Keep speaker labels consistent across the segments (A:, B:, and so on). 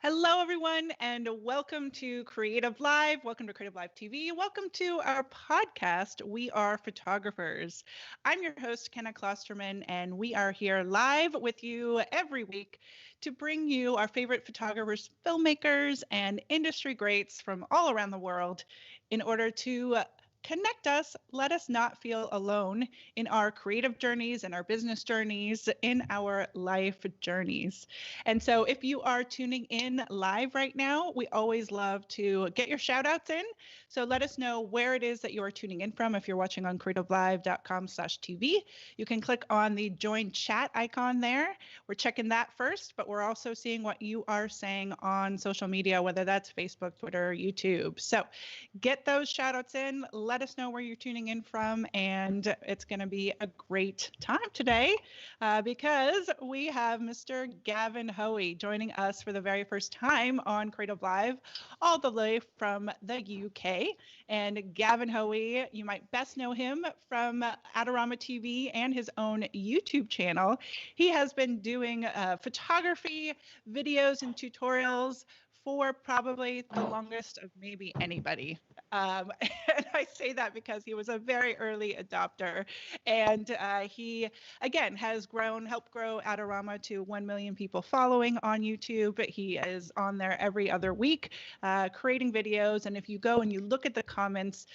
A: Hello, everyone, and welcome to Creative Live. Welcome to Creative Live TV. Welcome to our podcast, We Are Photographers. I'm your host, Kenna Klosterman, and we are here live with you every week to bring you our favorite photographers, filmmakers, and industry greats from all around the world in order to connect us, let us not feel alone in our creative journeys, in our business journeys, in our life journeys. And so if you are tuning in live right now, we always love to get your shout outs in. So let us know where it is that you are tuning in from. If you're watching on creativelive.com/TV, you can click on the join chat icon there. We're checking that first, but we're also seeing what you are saying on social media, whether that's Facebook, Twitter, YouTube. So get those shout outs in. Let us know where you're tuning in from, and it's going to be a great time today because we have Mr. Gavin Hoey joining us for the very first time on Creative Live, all the way from the UK. And Gavin Hoey, you might best know him from Adorama TV and his own YouTube channel. He has been doing photography, videos, and tutorials for probably the longest of maybe anybody. And I say that because he was a very early adopter. And he, again, has helped grow Adorama to 1 million people following on YouTube. He is on there every other week creating videos. And if you go and you look at the comments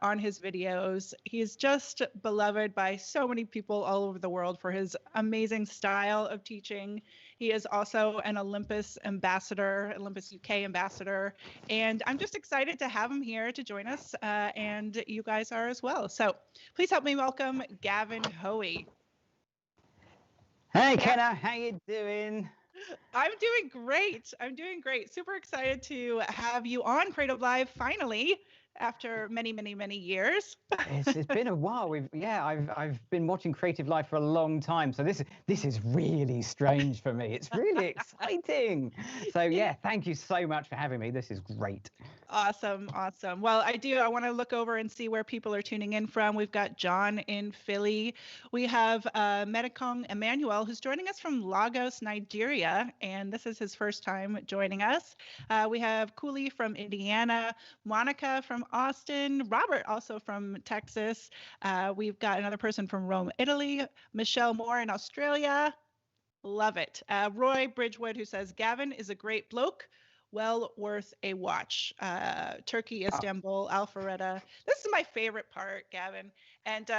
A: on his videos, he's just beloved by so many people all over the world for his amazing style of teaching. He is also an Olympus ambassador, Olympus UK ambassador, and I'm just excited to have him here to join us, and you guys are as well. So please help me welcome Gavin Hoey.
B: Hey, Kenna, how you doing?
A: I'm doing great. I'm doing great. Super excited to have you on Creative Live finally after many, many, many years.
B: It's been a while. I've been watching Creative Live for a long time, so this is really strange for me. It's really exciting. So yeah, thank you so much for having me. This is great.
A: Awesome. Well, I want to look over and see where people are tuning in from. We've got John in Philly. We have Medikong Emmanuel, who's joining us from Lagos, Nigeria, and this is his first time joining us. We have Cooley from Indiana, Monica from Austin, Robert also from Texas. We've got another person from Rome, Italy, Michelle Moore in Australia. Love it. Roy Bridgewood, who says, Gavin is a great bloke. Well worth a watch. Turkey, Istanbul, Alpharetta. This is my favorite part, Gavin. And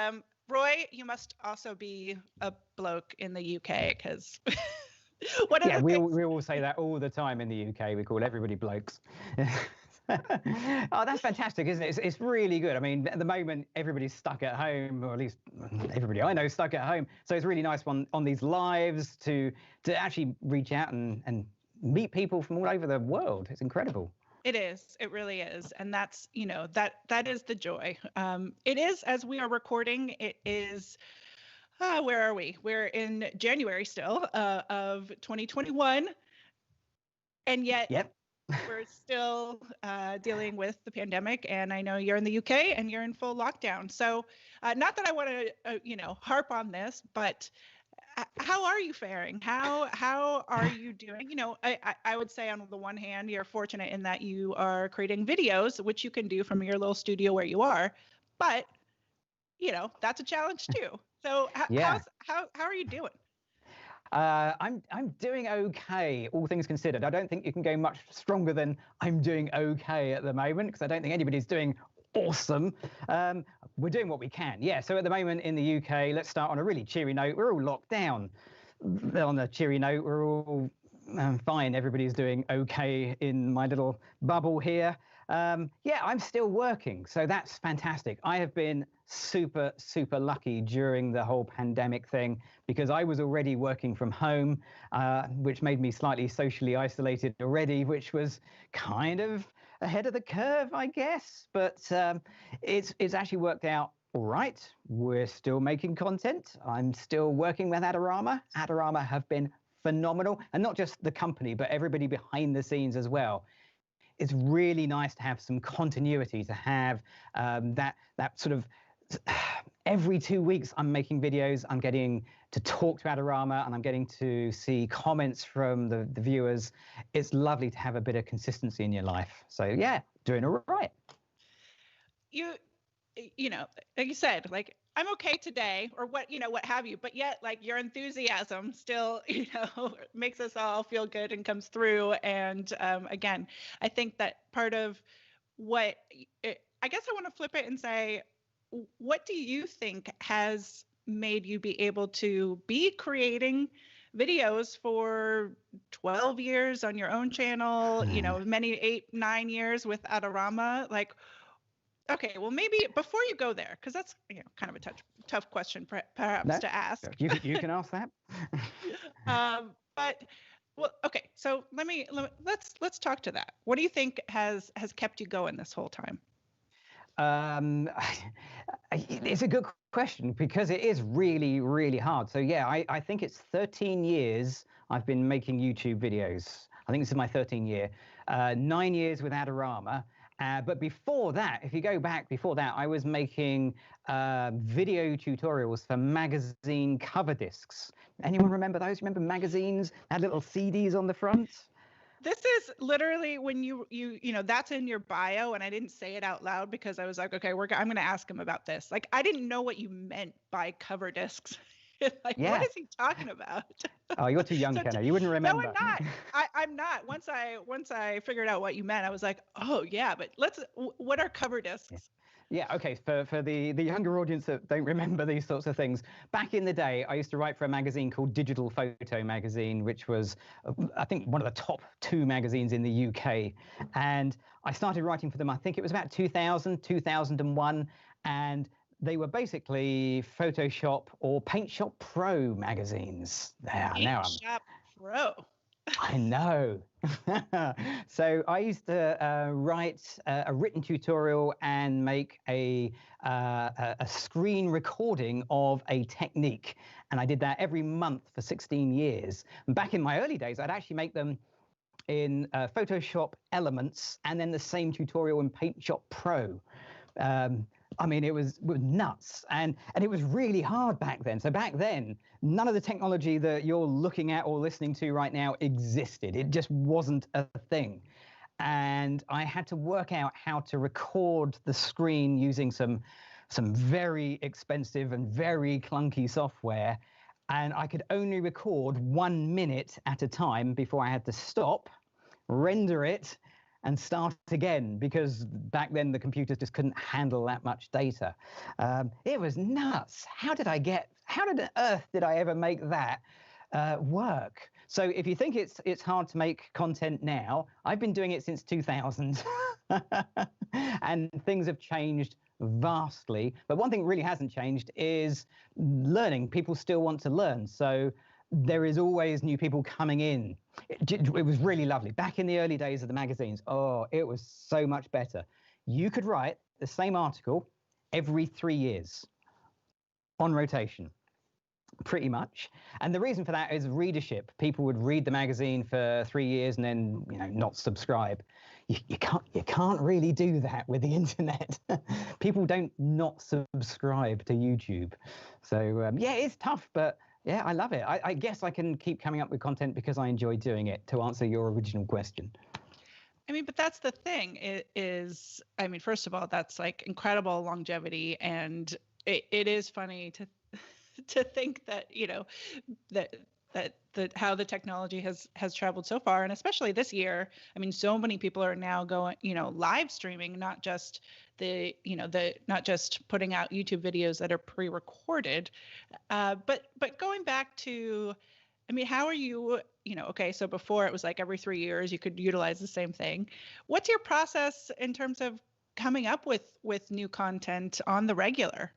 A: Roy, you must also be a bloke in the UK because
B: we all say that all the time in the UK. We call everybody blokes. Oh, that's fantastic, isn't it? It's really good. I mean, at the moment, everybody's stuck at home, or at least everybody I know is stuck at home. So it's really nice on these lives to actually reach out and meet people from all over the world. It's incredible.
A: It is. It really is. And that's, that is the joy. It is, as we are recording, it is, where are we? We're in January still of 2021. And yet we're still dealing with the pandemic. And I know you're in the UK and you're in full lockdown. So not that I want to, harp on this, but how are you faring? How are you doing? I would say on the one hand, you're fortunate in that you are creating videos, which you can do from your little studio where you are. But, that's a challenge too. So how are you doing?
B: I'm doing okay, all things considered. I don't think you can go much stronger than I'm doing okay at the moment, because I don't think anybody's doing awesome. We're doing what we can. Yeah, so at the moment in the UK, let's start on a really cheery note. We're all locked down. On a cheery note, we're all fine. Everybody's doing okay in my little bubble here. I'm still working, so that's fantastic. I have been super lucky during the whole pandemic thing, because I was already working from home, which made me slightly socially isolated already, which was kind of ahead of the curve, I guess. But it's actually worked out all right. We're still making content. I'm still working with Adorama. Adorama have been phenomenal, and not just the company, but everybody behind the scenes as well. It's really nice to have some continuity, to have that sort of every 2 weeks I'm making videos. I'm getting to talk to Adorama, and I'm getting to see comments from the viewers. It's lovely to have a bit of consistency in your life. So yeah, doing all right.
A: You know, like you said, like I'm okay today, or what, what have you, but yet like your enthusiasm still, makes us all feel good and comes through. And again, I think that part of what I guess I want to flip it and say, what do you think has made you be able to be creating videos for 12 years on your own channel, many 8, 9 years with Adorama? Like, okay, well, maybe before you go there, because that's kind of a tough question perhaps to ask.
B: You can ask that.
A: But well, okay, so let's talk to that. What do you think has kept you going this whole time?
B: It's a good question, because it is really, really hard. So yeah, I think it's 13 years I've been making YouTube videos. I think this is my 13th year. 9 years with Adorama. But before that, if you go back before that, I was making video tutorials for magazine cover discs. Anyone remember those? Remember magazines had little CDs on the front?
A: This is literally when you that's in your bio, and I didn't say it out loud because I was like, okay, I'm going to ask him about this. Like, I didn't know what you meant by cover discs. Like, yeah. What is he talking about?
B: Oh, you're too young, Kenna. You wouldn't remember.
A: No, I'm not. I'm not. Once I figured out what you meant, I was like, oh yeah, but what are cover discs?
B: Yeah, okay, for the younger audience that don't remember these sorts of things, back in the day, I used to write for a magazine called Digital Photo Magazine, which was, I think, one of the top 2 magazines in the UK. And I started writing for them, I think it was about 2000, 2001, and they were basically Photoshop or Paint Shop Pro magazines.
A: Paint Shop Pro.
B: I know. So I used to write a written tutorial and make a screen recording of a technique. And I did that every month for 16 years. And back in my early days, I'd actually make them in Photoshop Elements, and then the same tutorial in Paint Shop Pro. I mean, it was nuts, and it was really hard back then. So back then, none of the technology that you're looking at or listening to right now existed. It just wasn't a thing. And I had to work out how to record the screen using some very expensive and very clunky software. And I could only record 1 minute at a time before I had to stop, render it, and start again, because back then the computers just couldn't handle that much data. It was nuts. How on earth did I ever make that work? So if you think it's hard to make content now, I've been doing it since 2000, and things have changed vastly. But one thing that really hasn't changed is learning. People still want to learn. So there is always new people coming in. It was really lovely. Back in the early days of the magazines, oh, it was so much better. You could write the same article every 3 years on rotation, pretty much. And the reason for that is readership. People would read the magazine for 3 years and then, not subscribe. You can't really do that with the internet. People don't not subscribe to YouTube. So yeah, it's tough, but yeah, I love it. I guess I can keep coming up with content because I enjoy doing it, to answer your original question.
A: I mean, but that's the thing is, I mean, first of all, that's like incredible longevity. And it is funny to think that, that how the technology has traveled so far. And especially this year, I mean, so many people are now going, live streaming, not just not just putting out YouTube videos that are pre-recorded, but going back to, I mean, how are you, okay, so before it was like every 3 years you could utilize the same thing. What's your process in terms of coming up with new content on the regular?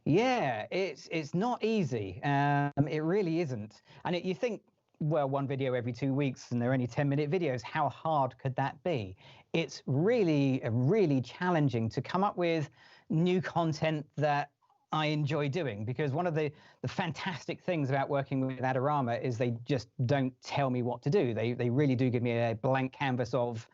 B: Yeah, it's not easy. It really isn't. And you think, well, one video every 2 weeks and they're only 10-minute videos. How hard could that be? It's really, really challenging to come up with new content that I enjoy doing, because one of the fantastic things about working with Adorama is they just don't tell me what to do. They really do give me a blank canvas of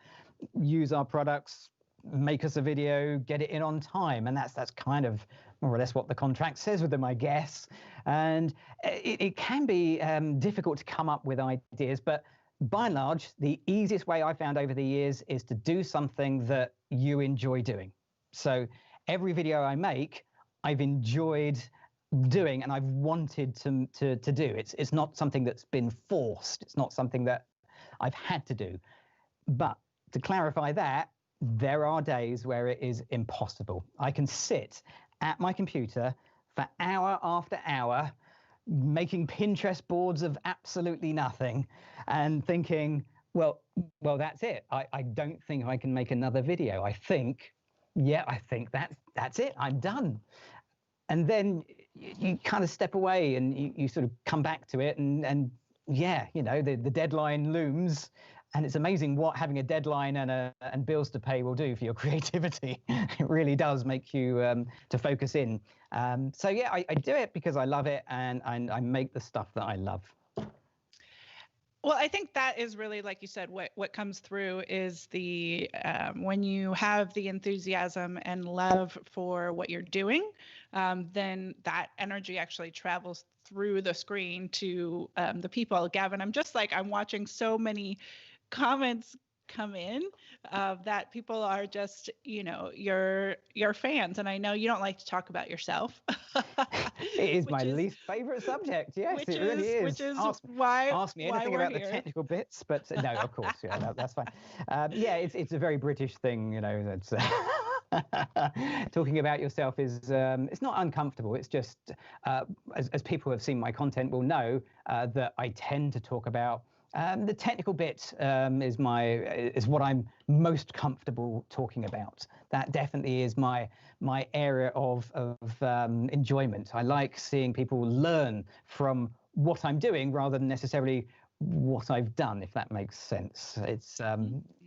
B: use our products, make us a video, get it in on time, and that's kind of more or less what the contract says with them, I guess. And it can be difficult to come up with ideas, but by and large, the easiest way I found over the years is to do something that you enjoy doing. So every video I make, I've enjoyed doing and I've wanted to do. It's not something that's been forced. It's not something that I've had to do. But to clarify that, there are days where it is impossible. I can sit at my computer for hour after hour, making Pinterest boards of absolutely nothing and thinking, well, that's it. I don't think I can make another video. I think that's it. I'm done. And then you kind of step away and you sort of come back to it and yeah, you know, the deadline looms. And it's amazing what having a deadline and bills to pay will do for your creativity. It really does make you to focus in. So yeah, I do it because I love it, and I make the stuff that I love.
A: Well, I think that is really, like you said, what comes through is the when you have the enthusiasm and love for what you're doing, then that energy actually travels through the screen to the people. Gavin, I'm watching so many comments come in that people are just, you know, your fans, and I know you don't like to talk about yourself.
B: It is my least favorite subject. Yes, it really is.
A: Which is
B: ask me anything about
A: here.
B: The technical bits, but no, of course, yeah, that's fine. Yeah, it's a very British thing, you know. That's talking about yourself is it's not uncomfortable. It's just as people who have seen my content will know that I tend to talk about. The technical bit is what I'm most comfortable talking about. That definitely is my area of enjoyment. I like seeing people learn from what I'm doing rather than necessarily what I've done, if that makes sense. It's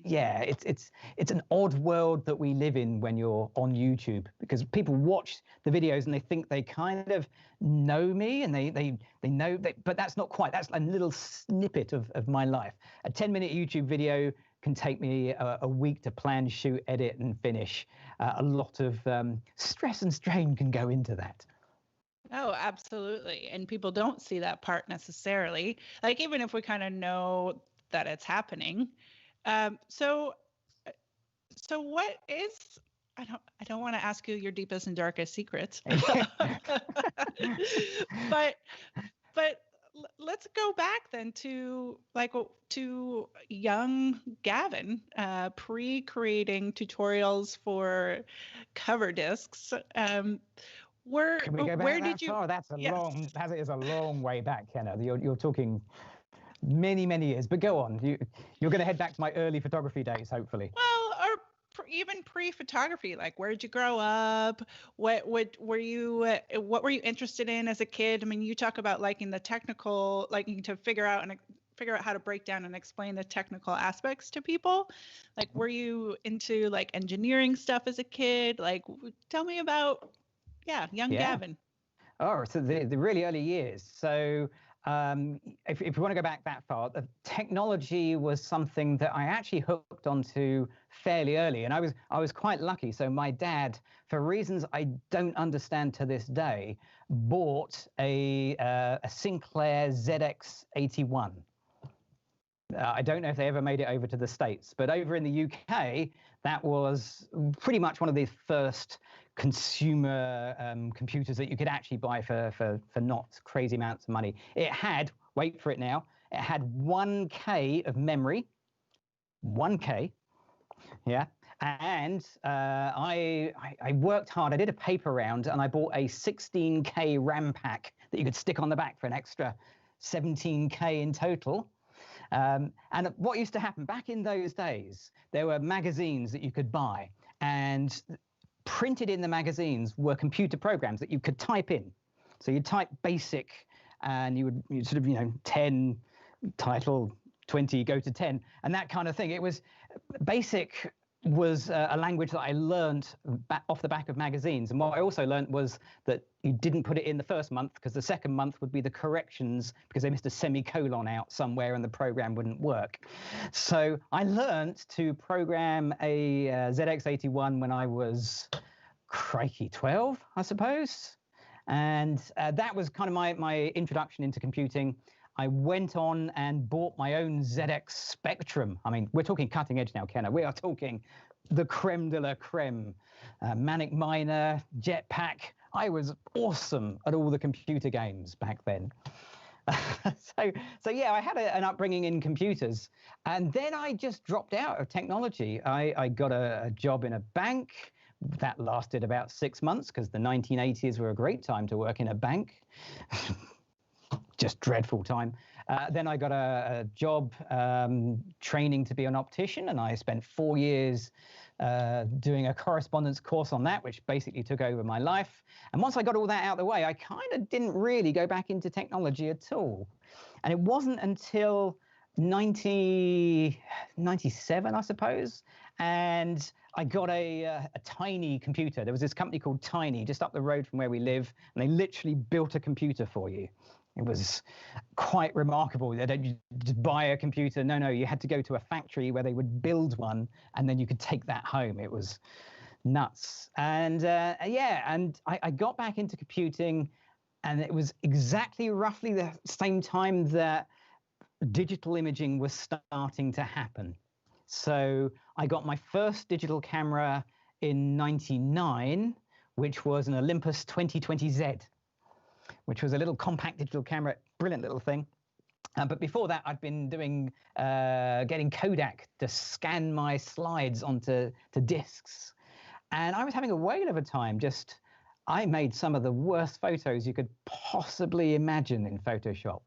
B: yeah, it's an odd world that we live in when you're on YouTube, because people watch the videos and they think they kind of know me, and they know that, but that's not quite. That's a little snippet of my life. A 10-minute YouTube video can take me a week to plan, shoot, edit, and finish. A lot of stress and strain can go into that.
A: Oh, absolutely. And people don't see that part necessarily. Like, even if we kind of know that it's happening. So what is, I don't want to ask you your deepest and darkest secrets, but let's go back then to young Gavin, pre-creating tutorials for cover discs. Where
B: Can we go back
A: where
B: that
A: did you?
B: far? That's a
A: Yes.
B: long. That is a long way back, Kenna. You're talking many years. But go on. You're going to head back to my early photography days, hopefully.
A: Well, or even pre-photography. Like, where did you grow up? What were you interested in as a kid? I mean, you talk about liking the technical, liking to figure out how to break down and explain the technical aspects to people. Like, were you into like engineering stuff as a kid? Like, tell me about. Yeah, young Gavin.
B: Oh, so the really early years. So if we want to go back that far, the technology was something that I actually hooked onto fairly early, and I was quite lucky. So my dad, for reasons I don't understand to this day, bought a Sinclair ZX81. I don't know if they ever made it over to the States, but over in the UK, that was pretty much one of the first consumer computers that you could actually buy for not crazy amounts of money. It had, wait for it now, it had 1K of memory, 1K, yeah. And I worked hard. I did a paper round and I bought a 16K RAM pack that you could stick on the back for an extra 17K in total. And what used to happen back in those days, there were magazines that you could buy, and printed in the magazines were computer programs that you could type in. So you type basic and you sort of, 10 title, 20, go to 10, and that kind of thing. It was basic was a language that I learned off the back of magazines. And what I also learned was that you didn't put it in the first month, because the second month would be the corrections, because they missed a semicolon out somewhere and the program wouldn't work. So I learned to program a ZX81 when I was, crikey, 12, I suppose. And that was kind of my introduction into computing. I went on and bought my own ZX Spectrum. I mean, we're talking cutting edge now, Kenna. We are talking the creme de la creme. Manic Miner, Jetpack. I was awesome at all the computer games back then. So yeah, I had an upbringing in computers. And then I just dropped out of technology. I got a job in a bank. That lasted about 6 months, because the 1980s were a great time to work in a bank. Just dreadful time. Then I got a job training to be an optician, and I spent 4 years doing a correspondence course on that, which basically took over my life. And once I got all that out of the way, I kind of didn't really go back into technology at all. And it wasn't until 97, I suppose, and I got a tiny computer. There was this company called Tiny just up the road from where we live, and they literally built a computer for you. It was quite remarkable. They don't just buy a computer. No, you had to go to a factory where they would build one, and then you could take that home. It was nuts. And yeah, and I got back into computing, and it was exactly roughly the same time that digital imaging was starting to happen. So I got my first digital camera in '99, which was an Olympus 2020Z. Which was a little compact digital camera, brilliant little thing. But before that, I'd been doing getting Kodak to scan my slides onto discs. And I was having a whale of a time. I made some of the worst photos you could possibly imagine in Photoshop.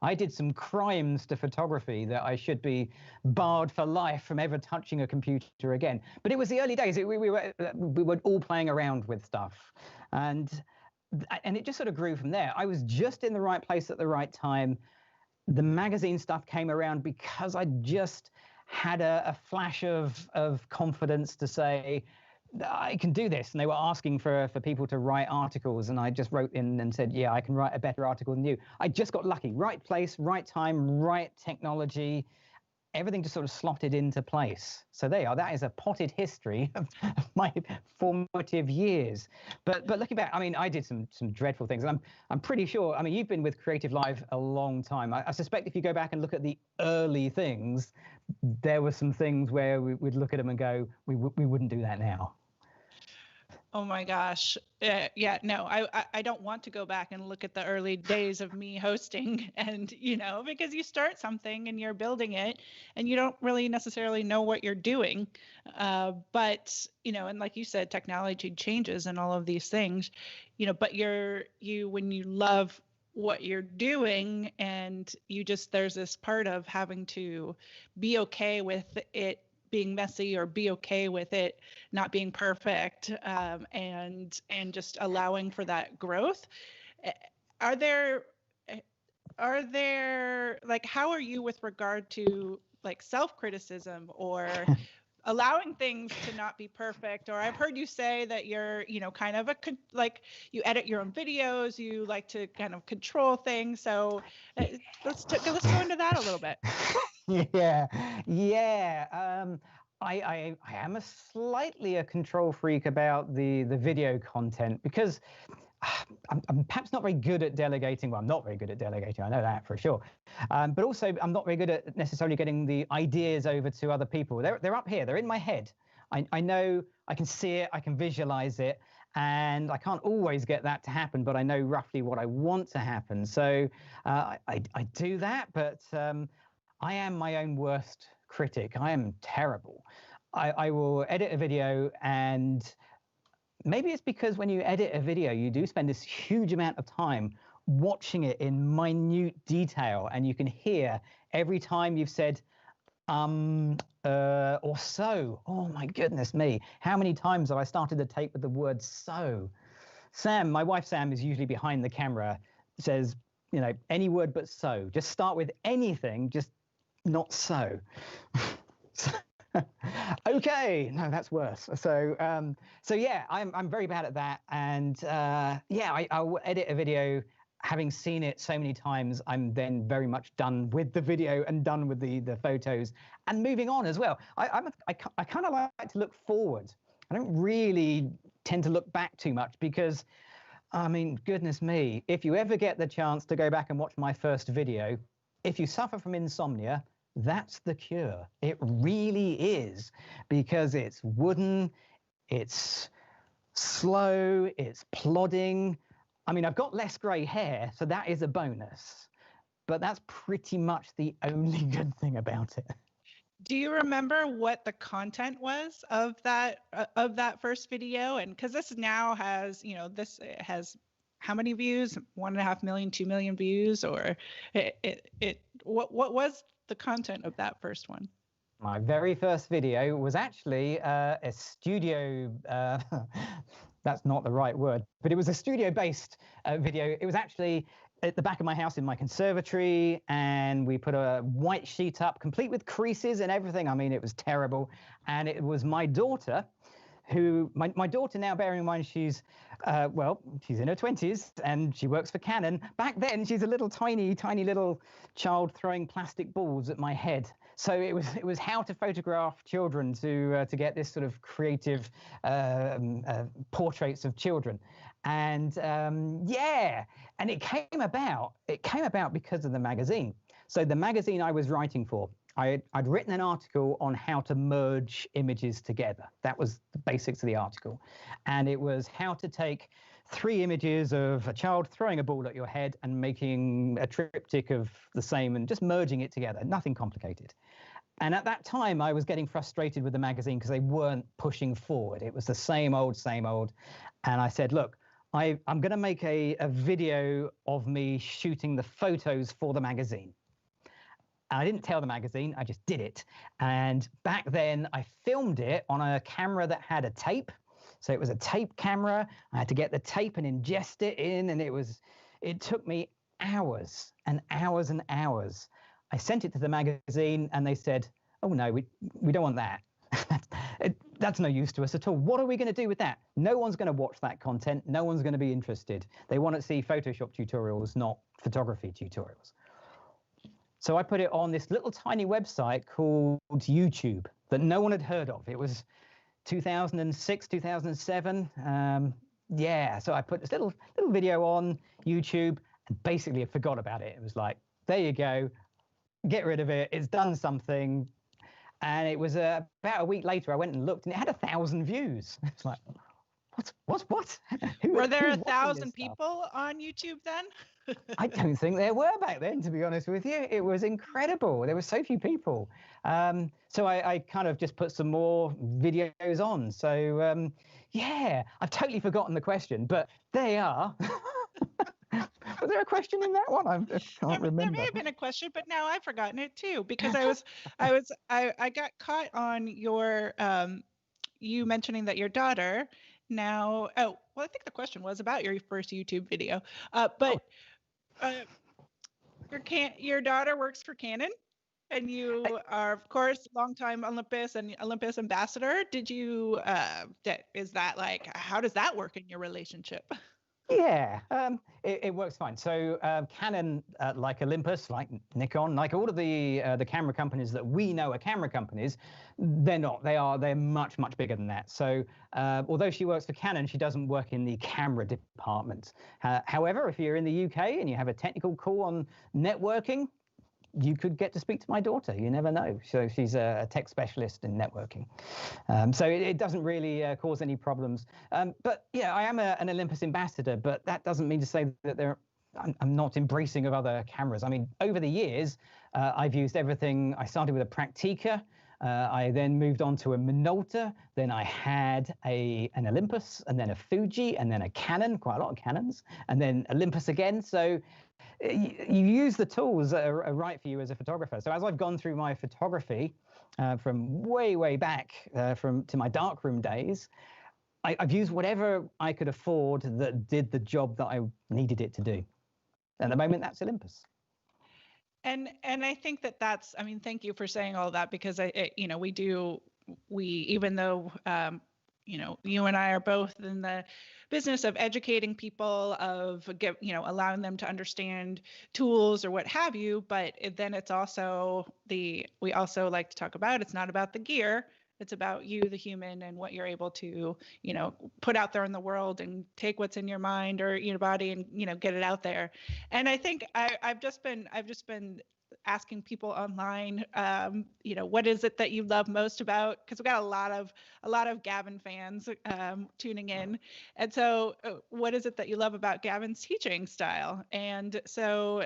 B: I did some crimes to photography that I should be barred for life from ever touching a computer again. But it was the early days. We were all playing around with stuff. And it just sort of grew from there. I was just in the right place at the right time. The magazine stuff came around because I just had a flash of confidence to say, I can do this. And they were asking for people to write articles. And I just wrote in and said, yeah, I can write a better article than you. I just got lucky. Right place, right time, right technology. Everything just sort of slotted into place. So there you are. That is a potted history of my formative years. But looking back, I mean, I did some dreadful things. And I'm pretty sure, I mean, you've been with CreativeLive a long time. I suspect if you go back and look at the early things, there were some things where we'd look at them and go, we wouldn't do that now.
A: Oh my gosh. Yeah, no, I don't want to go back and look at the early days of me hosting, and, because you start something and you're building it and you don't really necessarily know what you're doing. But, and like you said, technology changes and all of these things, but when you love what you're doing, and there's this part of having to be okay with it being messy, or be okay with it not being perfect, and just allowing for that growth. Are there like, how are you with regard to like self-criticism, or allowing things to not be perfect? Or I've heard you say that you're, kind of like you edit your own videos, you like to kind of control things. So let's go into that a little bit.
B: Yeah. I am a control freak about the video content, because I'm perhaps not very good at delegating. Well, I'm not very good at delegating. I know that for sure. But also, I'm not very good at necessarily getting the ideas over to other people. They're up here. They're in my head. I know, I can see it. I can visualize it. And I can't always get that to happen, but I know roughly what I want to happen. So I do that, but I am my own worst critic. I am terrible. I will edit a video, and maybe it's because when you edit a video, you do spend this huge amount of time watching it in minute detail, and you can hear every time you've said or so. Oh my goodness me. How many times have I started the tape with the word so? Sam, my wife Sam, is usually behind the camera, says, any word but so. Just start with anything, just not so. Okay, no, that's worse. So yeah, I'm very bad at that, and yeah, I'll edit a video. Having seen it so many times, I'm then very much done with the video and done with the photos and moving on as well. I kind of like to look forward. I don't really tend to look back too much because, I mean, goodness me, if you ever get the chance to go back and watch my first video, if you suffer from insomnia, that's the cure. It really is, because it's wooden, it's slow, it's plodding. I mean, I've got less gray hair, so that is a bonus, but that's pretty much the only good thing about it.
A: Do you remember what the content was of that first video? And because this now has, you know, this has how many views? 1.5 million, 2 million views, or what was the content of that first one?
B: My very first video was actually a studio, that's not the right word, but it was a studio-based video. It was actually at the back of my house in my conservatory, and we put a white sheet up, complete with creases and everything. I mean, it was terrible. And it was my daughter, who, my daughter now, bearing in mind she's, well, she's in her 20s and she works for Canon. Back then, she's a little tiny little child throwing plastic balls at my head. So it was how to photograph children to get this sort of creative portraits of children. And yeah, and it came about because of the magazine. So the magazine I was writing for, I'd written an article on how to merge images together. That was the basics of the article. And it was how to take 3 images of a child throwing a ball at your head and making a triptych of the same and just merging it together. Nothing complicated. And at that time, I was getting frustrated with the magazine because they weren't pushing forward. It was the same old, same old. And I said, look, I'm going to make a video of me shooting the photos for the magazine. And I didn't tell the magazine, I just did it. And back then, I filmed it on a camera that had a tape. So it was a tape camera. I had to get the tape and ingest it in, and it took me hours and hours and hours. I sent it to the magazine, and they said, oh, no, we don't want that. That's no use to us at all. What are we going to do with that? No one's going to watch that content. No one's going to be interested. They want to see Photoshop tutorials, not photography tutorials. So I put it on this little tiny website called YouTube that no one had heard of. It was 2006, 2007. Yeah, so I put this little video on YouTube and basically I forgot about it. It was like, there you go, get rid of it. It's done something. And it was about a week later, I went and looked and it had 1,000 views. It's like, what?
A: Were there 1,000 people on YouTube then?
B: I don't think there were back then, to be honest with you. It was incredible. There were so few people. So I kind of just put some more videos on. So yeah, I've totally forgotten the question, but there you are. Was there a question in that one? I can't remember.
A: There may have been a question, but now I've forgotten it too, because I got caught on your you mentioning that your daughter now. Oh, well, I think the question was about your first YouTube video, but your daughter works for Canon, and you are, of course, longtime Olympus and Olympus ambassador. Did you? Is that like, how does that work in your relationship?
B: Yeah, it works fine. So Canon, like Olympus, like Nikon, like all of the camera companies that we know are camera companies, they're not. They're much bigger than that. So although she works for Canon, she doesn't work in the camera department. However, if you're in the UK and you have a technical call on networking, you could get to speak to my daughter. You never know. So she's a tech specialist in networking. So it doesn't really cause any problems. But yeah, I am an Olympus ambassador, but that doesn't mean to say that I'm not embracing of other cameras. I mean, over the years, I've used everything. I started with a Praktica. I then moved on to a Minolta. Then I had an Olympus, and then a Fuji, and then a Canon, quite a lot of Canons, and then Olympus again. So you use the tools that are right for you as a photographer. So as I've gone through my photography from way back to my darkroom days, I've used whatever I could afford that did the job that I needed it to do. At the moment, that's Olympus.
A: And I think that's, I mean, thank you for saying all that, because we even though you and I are both in the business of educating people, of allowing them to understand tools or what have you, but then it's also we also like to talk about, it's not about the gear, it's about you, the human, and what you're able to put out there in the world, and take what's in your mind or your body, and get it out there. And I think I've just been asking people online, what is it that you love most about? Because we've got a lot of Gavin fans tuning in, and so what is it that you love about Gavin's teaching style? And so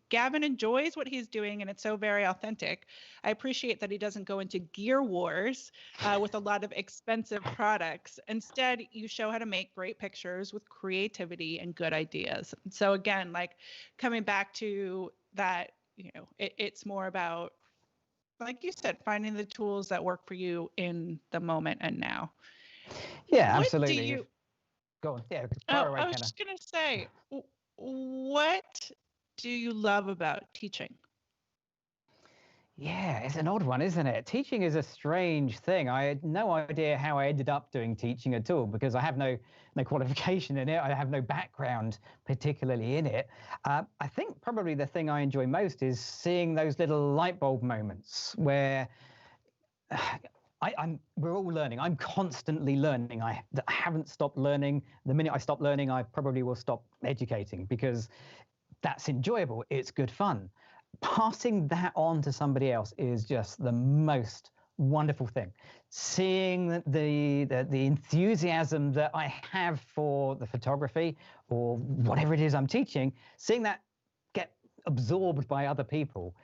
A: Gavin enjoys what he's doing, and it's so very authentic. I appreciate that he doesn't go into gear wars with a lot of expensive products. Instead, you show how to make great pictures with creativity and good ideas. So again, like coming back to that, it's more about, like you said, finding the tools that work for you in the moment and now.
B: Yeah,
A: What do
B: absolutely.
A: you?
B: Go on. Yeah,
A: Oh,
B: fire away,
A: I was
B: Kenna.
A: just gonna say, what do you love about teaching?
B: Yeah, it's an odd one, isn't it? Teaching is a strange thing. I had no idea how I ended up doing teaching at all, because I have no qualification in it. I have no background particularly in it. I think probably the thing I enjoy most is seeing those little light bulb moments where we're all learning. I'm constantly learning. I haven't stopped learning. The minute I stop learning, I probably will stop educating, because that's enjoyable. It's good fun. Passing that on to somebody else is just the most wonderful thing. Seeing the enthusiasm that I have for the photography or whatever it is I'm teaching, seeing that get absorbed by other people,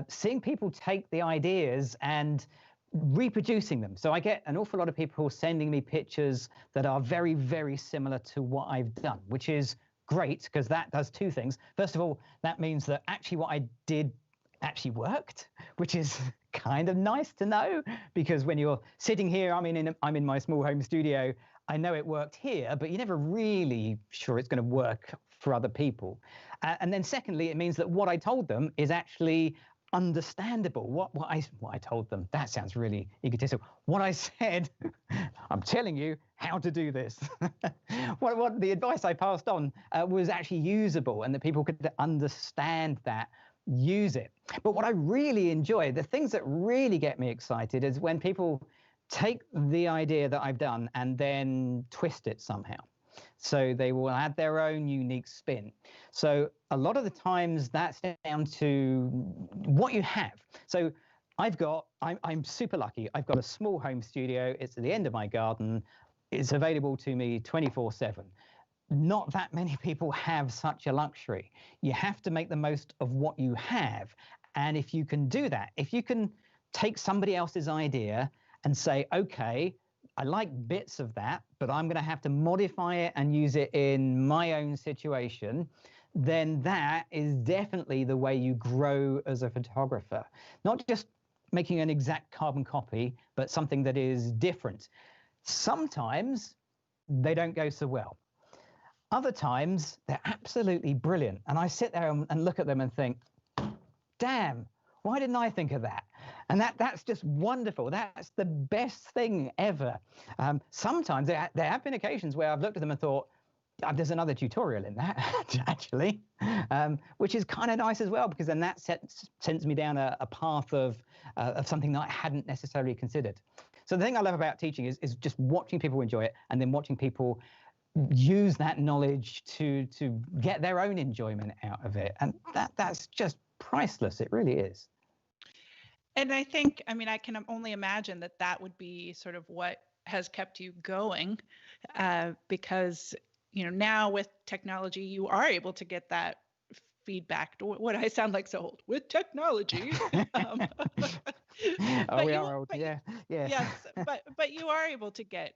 B: seeing people take the ideas and reproducing them. So I get an awful lot of people sending me pictures that are very, very similar to what I've done, which is great, because that does two things. First of all, that means that actually what I did actually worked, which is kind of nice to know, because when you're sitting here, I'm in my small home studio, I know it worked here, but you're never really sure it's going to work for other people. And then secondly, it means that what I told them is actually understandable. What I told them, that sounds really egotistical. What I said, I'm telling you how to do this. What the advice I passed on was actually usable, and that people could understand that, use it. But what I really enjoy, the things that really get me excited, is when people take the idea that I've done and then twist it somehow. So they will add their own unique spin. So a lot of the times that's down to what you have. So I'm super lucky. I've got a small home studio. It's at the end of my garden. It's available to me 24/7. Not that many people have such a luxury. You have to make the most of what you have. And if you can do that, if you can take somebody else's idea and say, okay, I like bits of that, but I'm going to have to modify it and use it in my own situation, then that is definitely the way you grow as a photographer. Not just making an exact carbon copy, but something that is different. Sometimes they don't go so well. Other times they're absolutely brilliant. And I sit there and look at them and think, damn, why didn't I think of that? And that's just wonderful. That's the best thing ever. Sometimes there have been occasions where I've looked at them and thought, there's another tutorial in that, actually, which is kind of nice as well, because then that sends me down a path of something that I hadn't necessarily considered. So the thing I love about teaching is just watching people enjoy it, and then watching people use that knowledge to get their own enjoyment out of it. And that's just priceless. It really is.
A: And I think, I mean, I can only imagine that would be sort of what has kept you going, because, now with technology, you are able to get that feedback. What I sound like so old with technology.
B: Oh, we are old. Yeah.
A: Yes, but you are able to get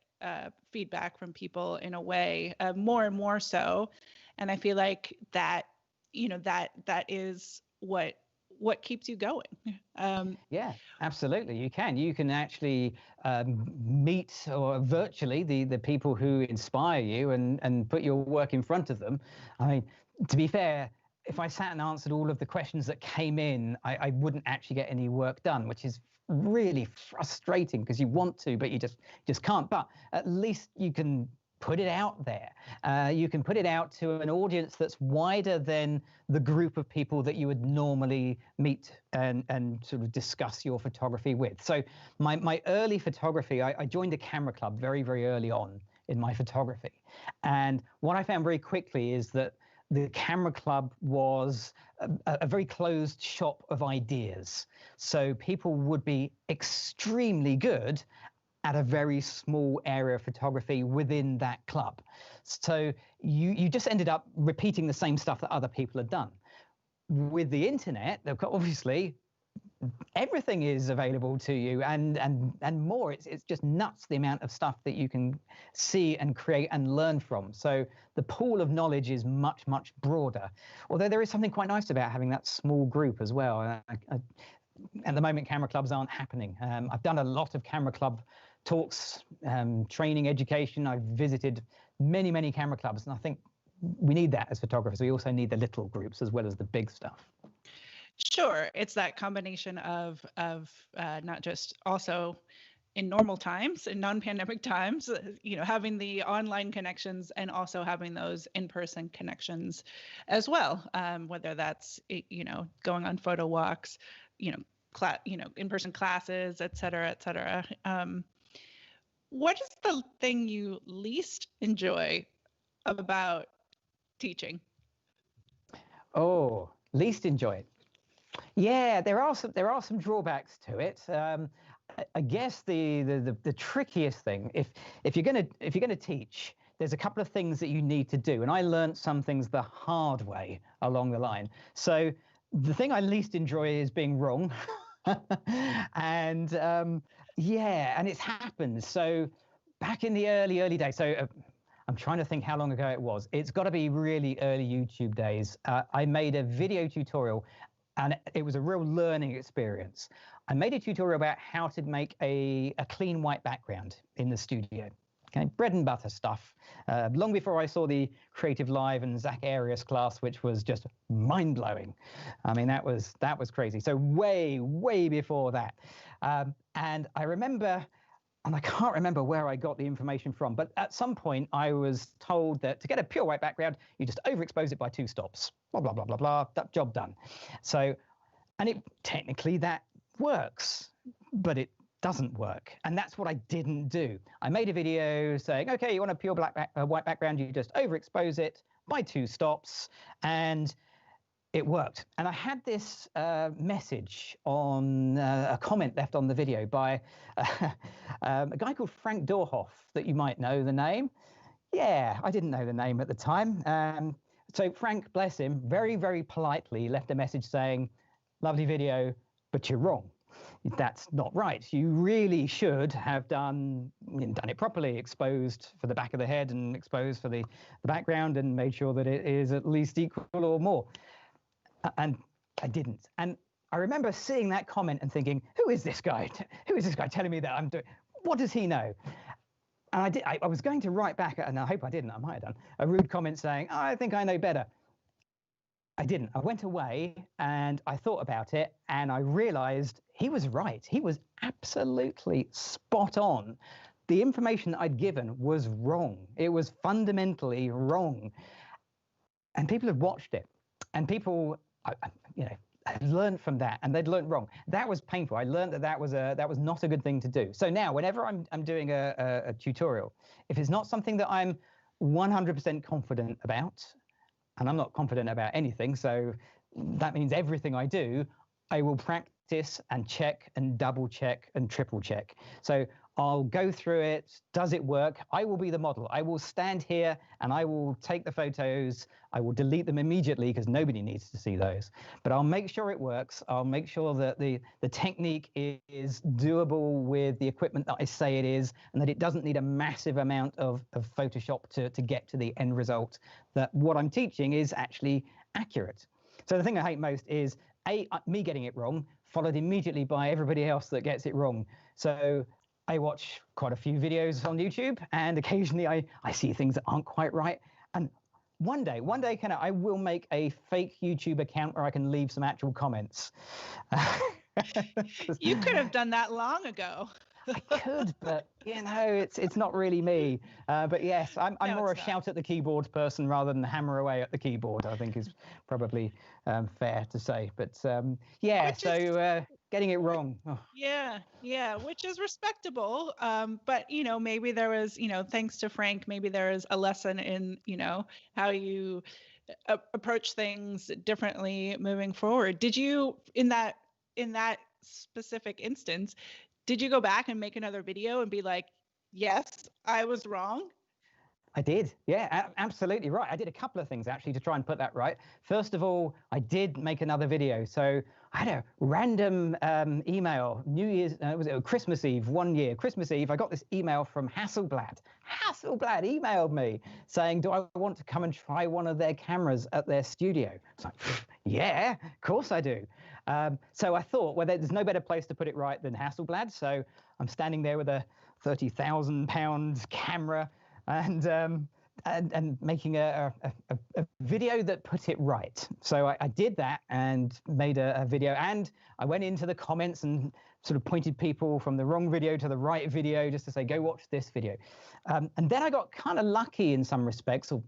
A: feedback from people in a way, more and more so, and I feel like that that is what keeps you going.
B: Yeah, absolutely. You can actually meet, or virtually, the people who inspire you, and put your work in front of them. I mean, to be fair, if I sat and answered all of the questions that came in, I wouldn't actually get any work done, which is really frustrating because you want to, but you just can't. But at least you can put it out there. You can put it out to an audience that's wider than the group of people that you would normally meet and sort of discuss your photography with. So my early photography, I joined a camera club very, very early on in my photography. And what I found very quickly is that the camera club was a very closed shop of ideas. So people would be extremely good at a very small area of photography within that club. So you just ended up repeating the same stuff that other people had done. With the internet, obviously, everything is available to you and more. It's just nuts the amount of stuff that you can see and create and learn from. So the pool of knowledge is much, much broader. Although there is something quite nice about having that small group as well. At the moment, camera clubs aren't happening. I've done a lot of camera club talks, training, education. I've visited many, many camera clubs, and I think we need that as photographers. We also need the little groups as well as the big stuff.
A: Sure, it's that combination of not just also in normal times, in non-pandemic times, having the online connections and also having those in-person connections as well. Whether that's going on photo walks, in-person classes, et cetera, et cetera. What is the thing you least enjoy about teaching?
B: Oh, least enjoy it. Yeah, there are some drawbacks to it. I guess the trickiest thing, if you're gonna teach, there's a couple of things that you need to do, and I learned some things the hard way along the line. So the thing I least enjoy is being wrong, and yeah, and it's happened. So back in the early days, so. I'm trying to think how long ago it was. It's got to be really early YouTube days. I made a video tutorial, and it was a real learning experience. I made a tutorial about how to make a clean white background in the studio. Okay, bread and butter stuff. Long before I saw the CreativeLive and Zach Arias class, which was just mind-blowing. I mean, that was crazy. So way before that. And I remember, and I can't remember where I got the information from, but at some point I was told that to get a pure white background, you just overexpose it by 2 stops. Blah, blah, blah, blah, blah, that job done. So, and technically that works, but it doesn't work. And that's what I didn't do. I made a video saying, okay, you want a pure white background, you just overexpose it by 2 stops, and it worked. And I had this message on a comment left on the video by a guy called Frank Dorhoff, that you might know the name. Yeah, I didn't know the name at the time. So Frank, bless him, very, very politely left a message saying, lovely video, but you're wrong. That's not right. You really should have done it properly, exposed for the back of the head and exposed for the background, and made sure that it is at least equal or more. And I didn't. And I remember seeing that comment and thinking, who is this guy? Who is this guy telling me that I'm doing? What does he know? And I was going to write back, and I hope I didn't, I might have done, a rude comment saying, oh, I think I know better. I didn't. I went away and I thought about it, and I realized he was right. He was absolutely spot on. The information that I'd given was wrong. It was fundamentally wrong. And people had watched it, and people, had learned from that, and they'd learned wrong. That was painful. I learned that was not a good thing to do. So now, whenever I'm doing a tutorial, if it's not something that I'm 100% confident about, and I'm not confident about anything, so that means everything I do, I will practice and check and double check and triple check. So I'll go through it. Does it work? I will be the model. I will stand here and I will take the photos. I will delete them immediately because nobody needs to see those. But I'll make sure it works. I'll make sure that the technique is doable with the equipment that I say it is, and that it doesn't need a massive amount of Photoshop to get to the end result, that what I'm teaching is actually accurate. So the thing I hate most is me getting it wrong, followed immediately by everybody else that gets it wrong. So I watch quite a few videos on YouTube, and occasionally I see things that aren't quite right. And One day, I will make a fake YouTube account where I can leave some actual comments.
A: You could have done that long ago.
B: I could, but it's not really me. But yes, I'm
A: No,
B: more a
A: it's not.
B: shout at the keyboard person rather than hammer away at the keyboard, I think is probably fair to say. But yeah, getting it wrong. Oh.
A: Yeah, which is respectable. But maybe there was, thanks to Frank, maybe there is a lesson in, how you approach things differently moving forward. Did you, in that specific instance, did you go back and make another video and be like, yes, I was wrong?
B: I did. Yeah, absolutely right. I did a couple of things actually to try and put that right. First of all, I did make another video. So I had a random email, New Year's, was it Christmas Eve, one year, Christmas Eve, I got this email from Hasselblad. Hasselblad emailed me saying, do I want to come and try one of their cameras at their studio? It's like, yeah, of course I do. So I thought, well, there's no better place to put it right than Hasselblad. So I'm standing there with a £30,000 camera and making a video that put it right. So I did that and made a video, and I went into the comments and sort of pointed people from the wrong video to the right video just to say, go watch this video. And then I got kind of lucky in some respects, or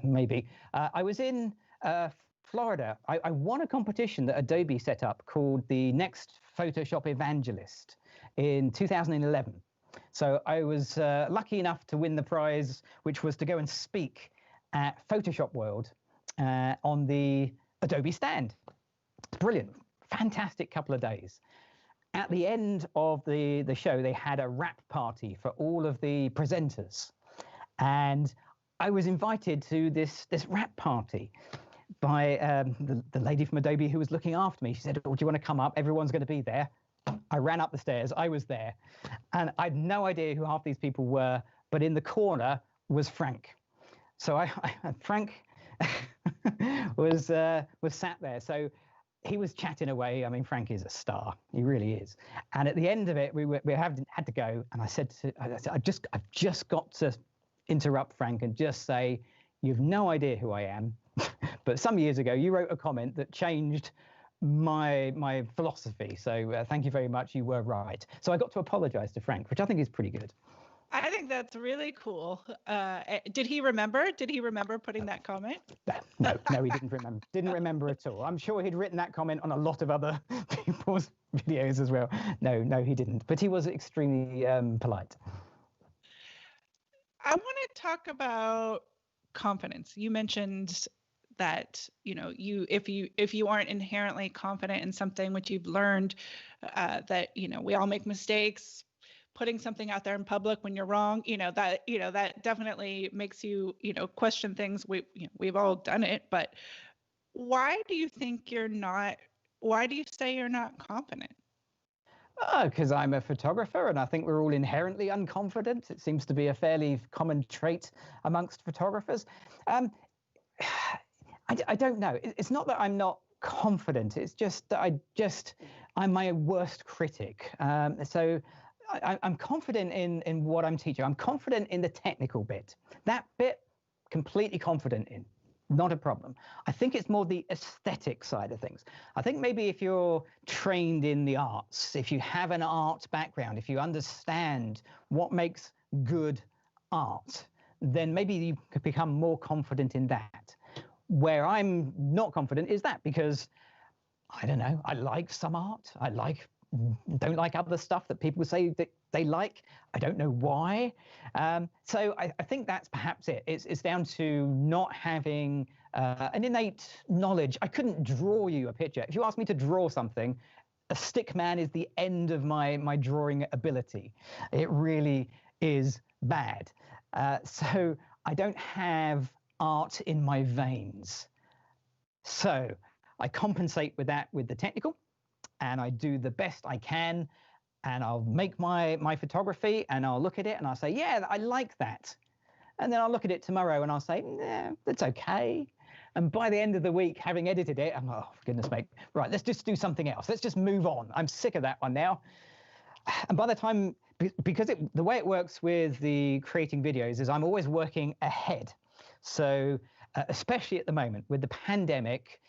B: maybe. I was in Florida. I won a competition that Adobe set up called the Next Photoshop Evangelist in 2011. So I was lucky enough to win the prize, which was to go and speak at Photoshop World on the Adobe stand. Brilliant, fantastic couple of days. At the end of the show, they had a wrap party for all of the presenters. And I was invited to this wrap party by the lady from Adobe who was looking after me. She said, oh, do you want to come up? Everyone's going to be there. I ran up the stairs, I was there, and I had no idea who half these people were, but in the corner was Frank. So Frank was sat there. So he was chatting away. I mean, Frank is a star. He really is. And at the end of it, we had to go. And I said, I've just got to interrupt Frank and just say, you've no idea who I am. But some years ago, you wrote a comment that changed my philosophy. So thank you very much. You were right. So I got to apologize to Frank, which I think is pretty good.
A: I think that's really cool. Did he remember? Did he remember putting that comment?
B: No, he didn't remember. Didn't remember at all. I'm sure he'd written that comment on a lot of other people's videos as well. No, he didn't. But he was extremely polite.
A: I want to talk about confidence. You mentioned that if you aren't inherently confident in something, which you've learned that we all make mistakes. Putting something out there in public when you're wrong, that definitely makes you question things. We've all done it, but why do you think you're not? Why do you say you're not confident?
B: Because I'm a photographer, and I think we're all inherently unconfident. It seems to be a fairly common trait amongst photographers. I don't know. It's not that I'm not confident. It's just that I'm my worst critic. So I'm confident in what I'm teaching. I'm confident in the technical bit. That bit, completely confident in. Not a problem. I think it's more the aesthetic side of things. I think maybe if you're trained in the arts, if you have an art background, if you understand what makes good art, then maybe you could become more confident in that. Where I'm not confident is that because, I don't know, I like some art. Don't like other stuff that people say that they like. I don't know why. So I think that's perhaps it. It's down to not having an innate knowledge. I couldn't draw you a picture. If you ask me to draw something, a stick man is the end of my drawing ability. It really is bad. So I don't have art in my veins. So I compensate with that with the technical, and I do the best I can, and I'll make my photography, and I'll look at it and I'll say, yeah, I like that. And then I'll look at it tomorrow and I'll say, nah, that's okay. And by the end of the week, having edited it, I'm like, oh, for goodness sake, right, let's just do something else. Let's just move on. I'm sick of that one now. And by the time, because the way it works with the creating videos is I'm always working ahead. So especially at the moment with the pandemic,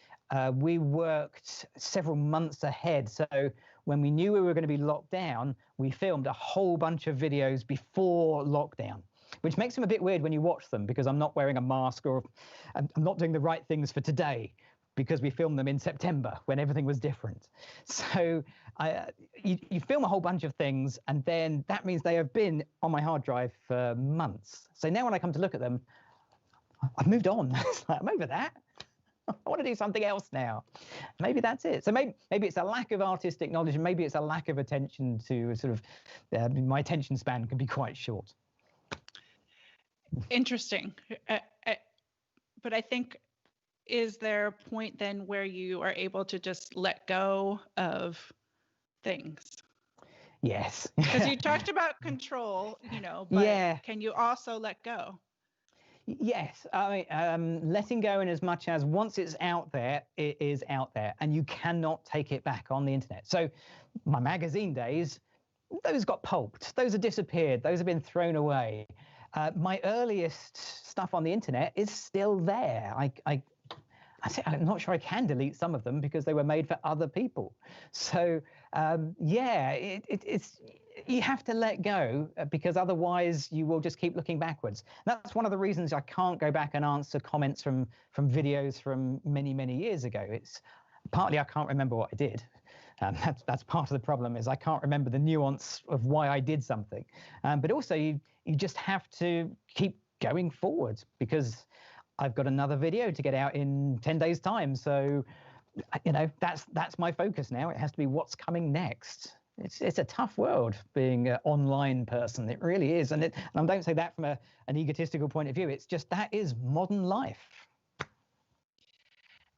B: we worked several months ahead. So when we knew we were going to be locked down, we filmed a whole bunch of videos before lockdown, which makes them a bit weird when you watch them, because I'm not wearing a mask, or I'm not doing the right things for today, because we filmed them in September when everything was different. So you film a whole bunch of things, and then that means they have been on my hard drive for months. So now when I come to look at them, I've moved on. I'm over that. I want to do something else now. Maybe that's it. So maybe it's a lack of artistic knowledge, and maybe it's a lack of attention to sort of, my attention span can be quite short.
A: Interesting. But I think, is there a point then where you are able to just let go of things?
B: Yes.
A: Because you talked about control, but
B: yeah.
A: Can you also let go?
B: Yes, I mean, letting go in as much as once it's out there, it is out there, and you cannot take it back on the internet. So my magazine days, those got pulped, those have disappeared, those have been thrown away. My earliest stuff on the internet is still there. I'm not sure I can delete some of them because they were made for other people. So yeah, it's you have to let go, because otherwise you will just keep looking backwards. That's one of the reasons I can't go back and answer comments from videos from many years ago. It's partly I can't remember what I did. That's part of the problem, is I can't remember the nuance of why I did something. But also you just have to keep going forward, because I've got another video to get out in 10 days time. So, that's my focus now. It has to be what's coming next. It's a tough world being an online person. It really is. And I don't say that from an egotistical point of view. It's just that is modern life.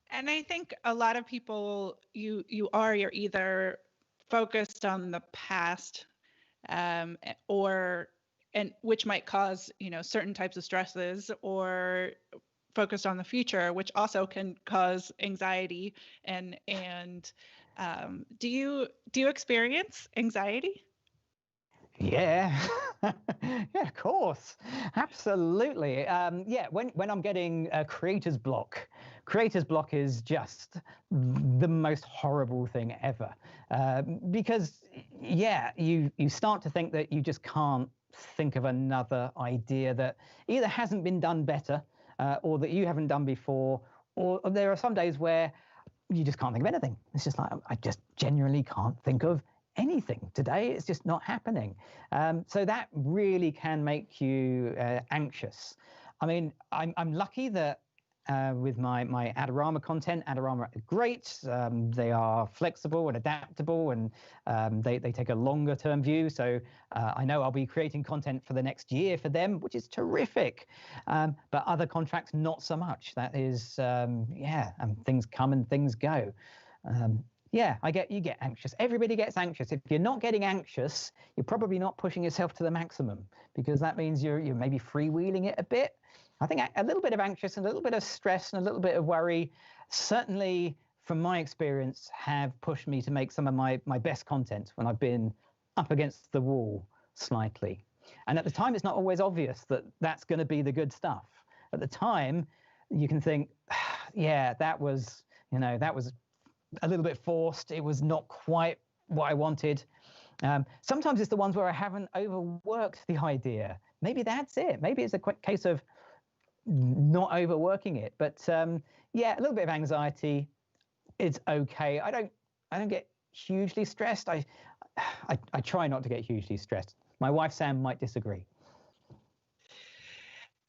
A: And I think a lot of people, you're either focused on the past, which might cause, certain types of stresses, or focused on the future, which also can cause anxiety. And do you experience anxiety?
B: Yeah, yeah, of course, absolutely. Yeah, when I'm getting a creator's block is just the most horrible thing ever, because yeah, you start to think that you just can't think of another idea that either hasn't been done better, or that you haven't done before, or there are some days where you just can't think of anything. It's just like, I just genuinely can't think of anything today. It's just not happening. So that really can make you anxious. I mean, I'm lucky that with my Adorama content, Adorama are great. They are flexible and adaptable, and they take a longer term view. So I know I'll be creating content for the next year for them, which is terrific. But other contracts, not so much. That is, yeah, and things come and things go. Yeah, you get anxious. Everybody gets anxious. If you're not getting anxious, you're probably not pushing yourself to the maximum, because that means you're maybe freewheeling it a bit. I think a little bit of anxious and a little bit of stress and a little bit of worry, certainly from my experience, have pushed me to make some of my best content when I've been up against the wall slightly. And at the time, it's not always obvious that that's going to be the good stuff. At the time, you can think, yeah, that was a little bit forced. It was not quite what I wanted. Sometimes it's the ones where I haven't overworked the idea. Maybe that's it. Maybe it's a quick case of not overworking it. But yeah, a little bit of anxiety. It's okay. I don't get hugely stressed. I try not to get hugely stressed. My wife Sam might disagree.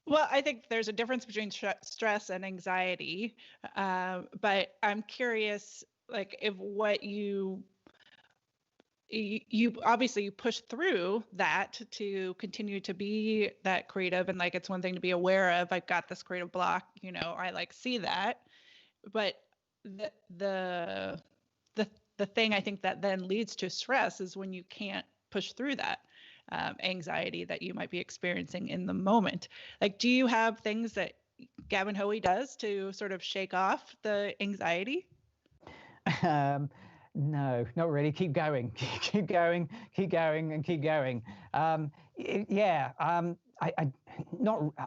A: Well, I think there's a difference between stress and anxiety, but I'm curious, like, if what you obviously you push through that to continue to be that creative, and like, it's one thing to be aware of, I've got this creative block, I like see that, but the thing I think that then leads to stress is when you can't push through that anxiety that you might be experiencing in the moment. Like, do you have things that Gavin Hoey does to sort of shake off the anxiety?
B: No, not really. Keep going, keep going, and keep going. Yeah, I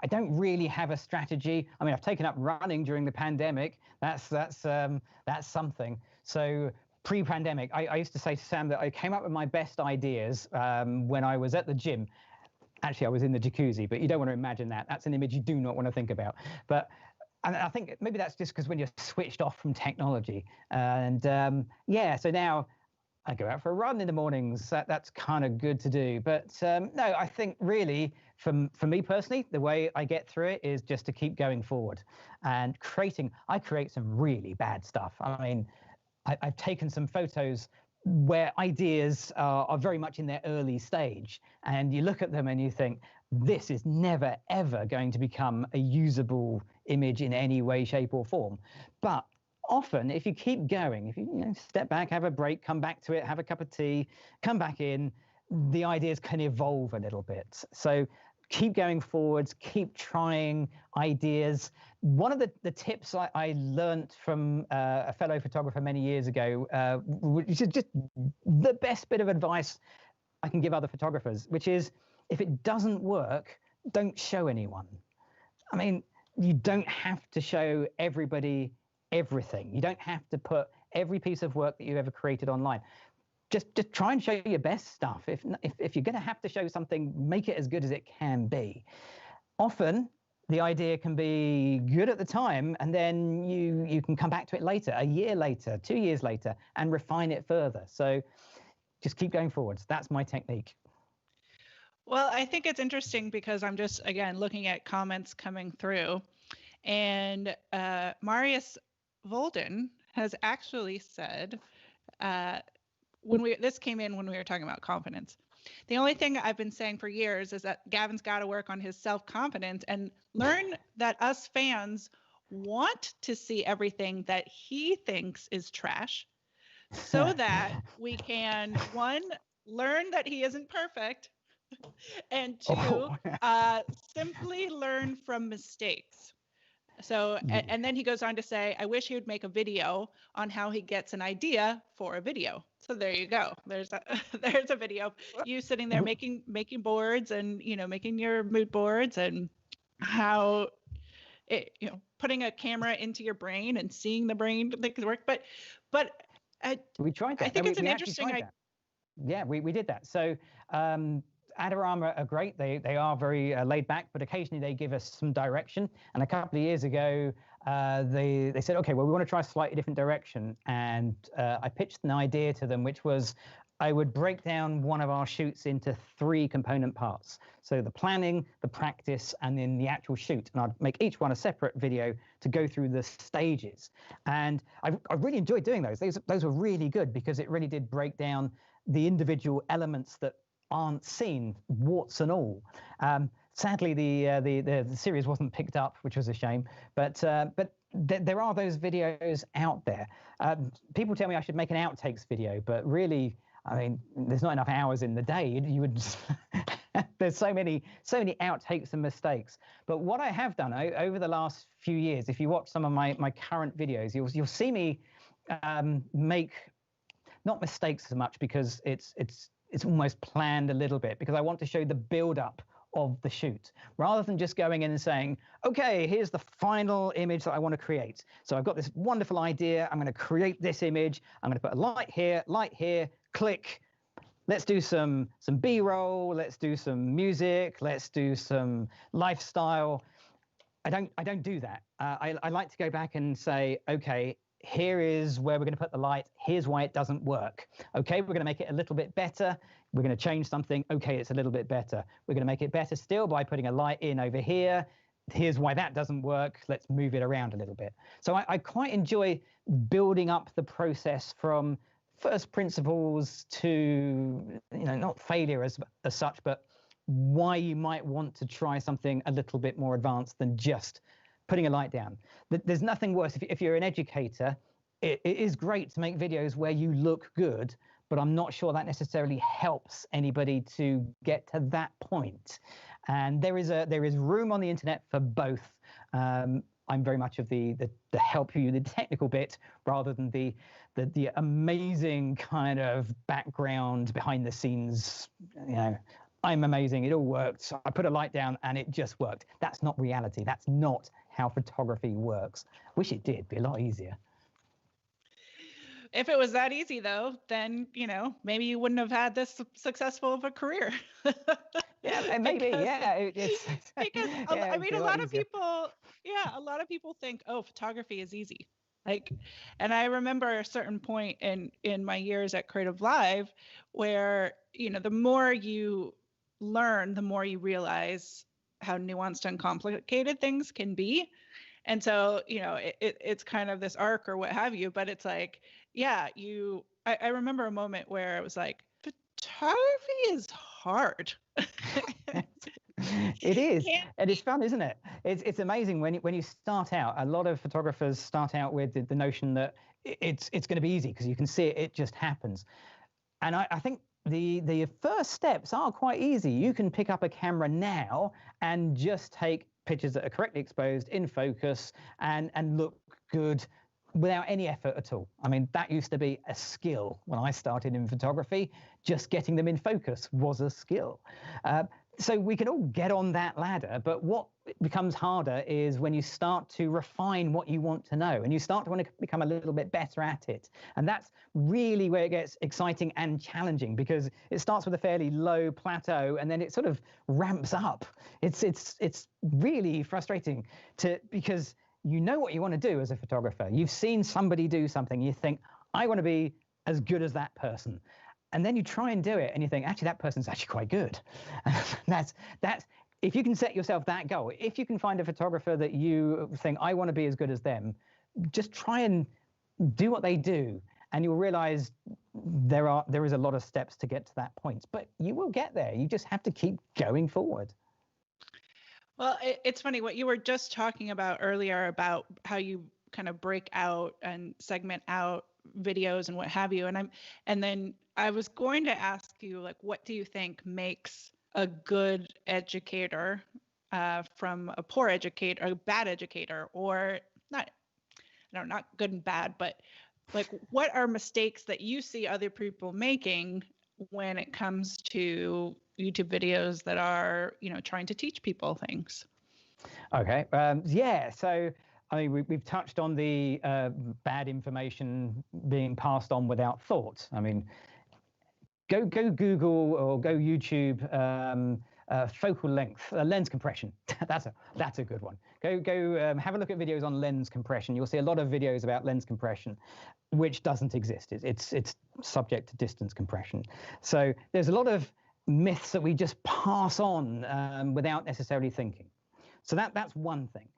B: don't really have a strategy. I mean, I've taken up running during the pandemic. That's something. So pre-pandemic, I used to say to Sam that I came up with my best ideas when I was at the gym. Actually, I was in the jacuzzi, but you don't want to imagine that. That's an image you do not want to think about. And I think maybe that's just because when you're switched off from technology. And yeah, so now I go out for a run in the mornings. That's kind of good to do. But no, I think really for me personally, the way I get through it is just to keep going forward and I create some really bad stuff. I mean, I've taken some photos where ideas are very much in their early stage, and you look at them and you think, this is never, ever going to become a usable image in any way, shape or form. But often, if you keep going, if you step back, have a break, come back to it, have a cup of tea, come back in, the ideas can evolve a little bit. So keep going forwards, keep trying ideas. One of the tips I learned from a fellow photographer many years ago, which is just the best bit of advice I can give other photographers, which is if it doesn't work, don't show anyone. I mean, you don't have to show everybody everything. You don't have to put every piece of work that you ever created online. Just try and show your best stuff. If you're going to have to show something, make it as good as it can be. Often the idea can be good at the time, and then you can come back to it later, a year later, 2 years later, and refine it further. So just keep going forwards. That's my technique.
A: Well, I think it's interesting because I'm just, again, looking at comments coming through, and Marius Volden has actually said, this came in when we were talking about confidence. The only thing I've been saying for years is that Gavin's got to work on his self-confidence and learn that us fans want to see everything that he thinks is trash, so that we can, one, learn that he isn't perfect, and two, simply learn from mistakes. So, and then he goes on to say, I wish he would make a video on how he gets an idea for a video. So there you go. There's a video of you sitting there making boards and, making your mood boards, and how it, putting a camera into your brain and seeing the brain that could work. But
B: we tried that.
A: I think it's an interesting idea.
B: Yeah, we did that. So Adorama are great. They are very laid back, but occasionally they give us some direction. And a couple of years ago, they said, okay, well, we want to try a slightly different direction. And I pitched an idea to them, which was I would break down one of our shoots into 3 component parts. So the planning, the practice, and then the actual shoot. And I'd make each one a separate video to go through the stages. And I really enjoyed doing those. Those were really good because it really did break down the individual elements that aren't seen, warts and all. Sadly, the series wasn't picked up, which was a shame. But there are those videos out there. People tell me I should make an outtakes video, but really, I mean, there's not enough hours in the day. You would just there's so many outtakes and mistakes. But what I have done over the last few years, if you watch some of my current videos, you'll see me make not mistakes so much, because it's almost planned a little bit, because I want to show the build up of the shoot rather than just going in and saying, okay, here's the final image that I want to create. So I've got this wonderful idea. I'm going to create this image. I'm going to put a light here, click. Let's do some B-roll. Let's do some music. Let's do some lifestyle. I don't do that. I like to go back and say, okay, here is where we're going to put the light. Here's why it doesn't work. Okay, we're going to make it a little bit better. We're going to change something. Okay, it's a little bit better. We're going to make it better still by putting a light in over here. Here's why that doesn't work. Let's move it around a little bit. So I quite enjoy building up the process from first principles to, not failure as such, but why you might want to try something a little bit more advanced than just putting a light down. There's nothing worse. If you're an educator, it is great to make videos where you look good, but I'm not sure that necessarily helps anybody to get to that point. And there is room on the internet for both. I'm very much of the help you the technical bit rather than the amazing kind of background behind the scenes, I'm amazing, it all worked. So I put a light down and it just worked. That's not reality. That's not how photography works. Wish it did, be a lot easier.
A: If it was that easy, though, then, you know, maybe you wouldn't have had this successful of a career.
B: Yeah, maybe. Yeah, it's
A: because
B: yeah,
A: I
B: it'd
A: mean,
B: be
A: a
B: a lot
A: lot of
B: easier.
A: people, yeah, a lot of people think, oh, photography is easy. Like, and I remember a certain point in my years at CreativeLive where, you know, the more you learn, the more you realize how nuanced and complicated things can be. And so, you know, it's kind of this arc or what have you, but it's like, yeah, I remember a moment where it was like, photography is hard.
B: It is,
A: Can't
B: and it's fun, isn't it? It's amazing when you start out. A lot of photographers start out with the notion that it's going to be easy because you can see it, it just happens. And I think the first steps are quite easy. You can pick up a camera now and just take pictures that are correctly exposed, in focus, and look good without any effort at all. I mean, that used to be a skill when I started in photography. Just getting them in focus was a skill. So we can all get on that ladder, but what becomes harder is when you start to refine what you want to know and you start to want to become a little bit better at it. And that's really where it gets exciting and challenging, because it starts with a fairly low plateau and then it sort of ramps up. It's really frustrating because you know what you want to do as a photographer. You've seen somebody do something, you think, I want to be as good as that person. And then you try and do it and you think, actually, that person's actually quite good. that's if you can set yourself that goal, if you can find a photographer that you think, I want to be as good as them, just try and do what they do. And you'll realize there is a lot of steps to get to that point, but you will get there. You just have to keep going forward.
A: Well, it's funny what you were just talking about earlier about how you kind of break out and segment out videos and what have you. And then I was going to ask you, like, what do you think makes a good educator from a poor educator, a bad educator, or not, I don't know, not good and bad, but like, what are mistakes that you see other people making when it comes to YouTube videos that are, you know, trying to teach people things?
B: Okay. Yeah. So, I mean, we've touched on the bad information being passed on without thought. I mean, go Google or go YouTube focal length, lens compression. that's a good one. Go have a look at videos on lens compression. You'll see a lot of videos about lens compression, which doesn't exist. It's subject to distance compression. So there's a lot of myths that we just pass on without necessarily thinking. So that's one thing.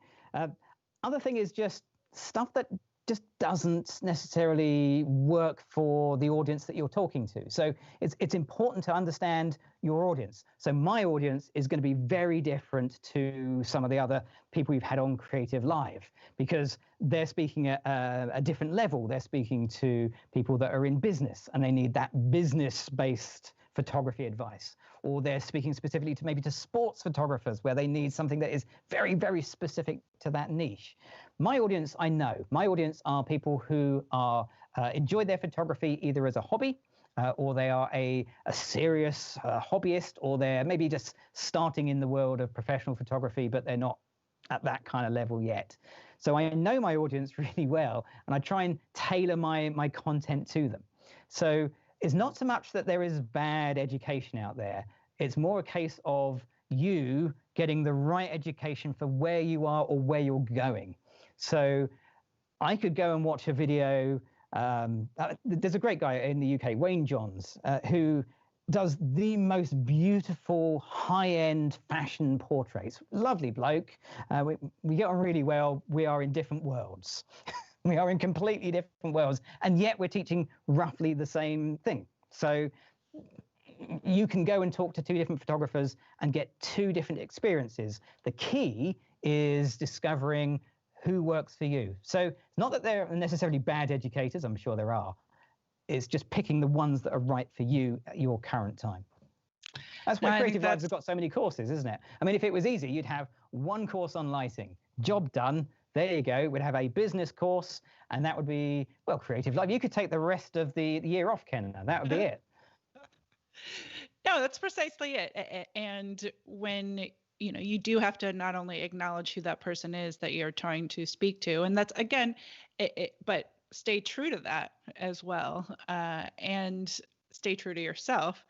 B: Other thing is just stuff that just doesn't necessarily work for the audience that you're talking to. So it's important to understand your audience. So my audience is going to be very different to some of the other people we've had on CreativeLive, because they're speaking at a different level. They're speaking to people that are in business and they need that business-based photography advice, or they're speaking specifically to sports photographers where they need something that is very, very specific to that niche. My audience, I know, my audience are people who are enjoy their photography either as a hobby, or they are a serious hobbyist, or they're maybe just starting in the world of professional photography, but they're not at that kind of level yet. So I know my audience really well, and I try and tailor my content to them. So it's not so much that there is bad education out there. It's more a case of you getting the right education for where you are or where you're going. So I could go and watch a video. There's a great guy in the UK, Wayne Johns, who does the most beautiful high-end fashion portraits. Lovely bloke. We get on really well. We are in different worlds. We are in completely different worlds, and yet we're teaching roughly the same thing. So you can go and talk to two different photographers and get two different experiences. The key is discovering who works for you. So it's not that they're necessarily bad educators, I'm sure there are. It's just picking the ones that are right for you at your current time. That's why CreativeLive has got so many courses, isn't it? I mean, if it was easy, you'd have one course on lighting, job done. There you go. We'd have a business course, and that would be, well, CreativeLive. You could take the rest of the year off, Ken. That would be it.
A: No, that's precisely it. And when you do have to not only acknowledge who that person is that you're trying to speak to, and that's again, but stay true to that as well, and stay true to yourself.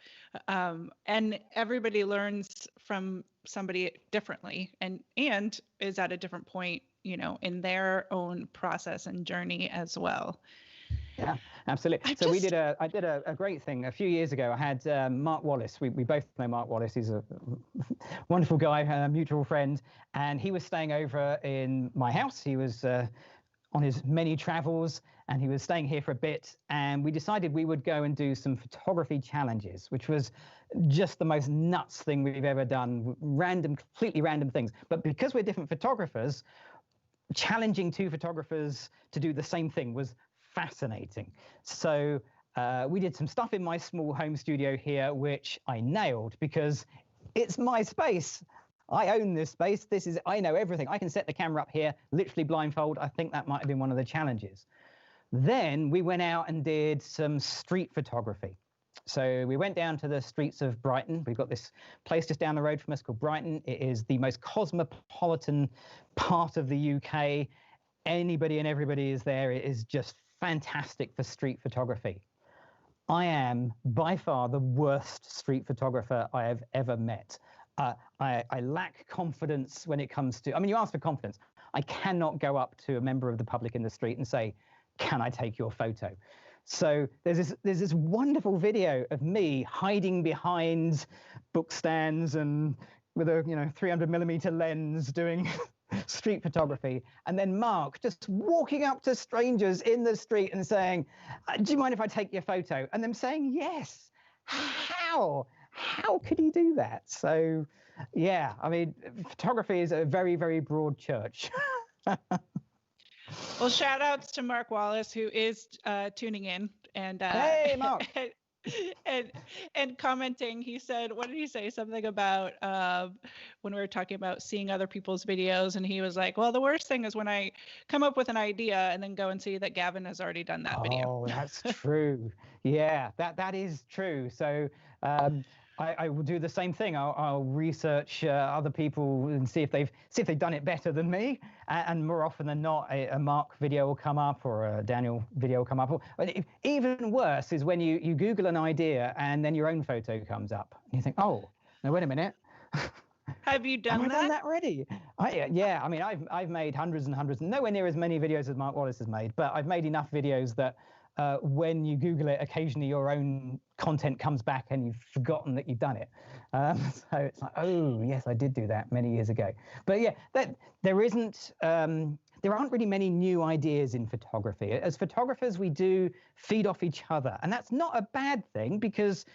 A: And everybody learns from somebody differently, and is at a different point, in their own process and journey as well.
B: Yeah, absolutely. So I did a great thing a few years ago. I had Mark Wallace. We both know Mark Wallace. He's a wonderful guy, a mutual friend, and he was staying over in my house. He was on his many travels, and he was staying here for a bit. And we decided we would go and do some photography challenges, which was just the most nuts thing we've ever done. Completely random things. But because we're different photographers, challenging two photographers to do the same thing was fascinating. So we did some stuff in my small home studio here, which I nailed because it's my space. I own this space. I know everything. I can set the camera up here, literally blindfold. I think that might have been one of the challenges. Then we went out and did some street photography. So we went down to the streets of Brighton. We've got this place just down the road from us called Brighton. It is the most cosmopolitan part of the UK. Anybody and everybody is there. It is just fantastic for street photography. I am by far the worst street photographer I have ever met. I lack confidence when it comes to, you ask for confidence. I cannot go up to a member of the public in the street and say, can I take your photo? So there's this wonderful video of me hiding behind book stands and with a 300mm lens doing street photography, and then Mark just walking up to strangers in the street and saying, do you mind if I take your photo? And them saying yes. How could he do that? So yeah, photography is a very, very broad church.
A: Well, shout outs to Mark Wallace, who is tuning in and
B: hey Mark.
A: and commenting. He said, what did he say? Something about when we were talking about seeing other people's videos, and he was like, well, the worst thing is when I come up with an idea and then go and see that Gavin has already done that video.
B: Oh, that's true. Yeah, that is true. So I will do the same thing. I'll research other people and see if they've done it better than me. And more often than not, a Mark video will come up or a Daniel video will come up. But even worse is when you Google an idea and then your own photo comes up. And you think, oh, no, wait a minute.
A: Have you done
B: Have
A: that?
B: I done that already? Yeah. I've made hundreds and hundreds, nowhere near as many videos as Mark Wallace has made, but I've made enough videos that when you Google it, occasionally your own content comes back and you've forgotten that you've done it. So it's like, oh, yes, I did do that many years ago. But yeah, there aren't really many new ideas in photography. As photographers, we do feed off each other. And that's not a bad thing because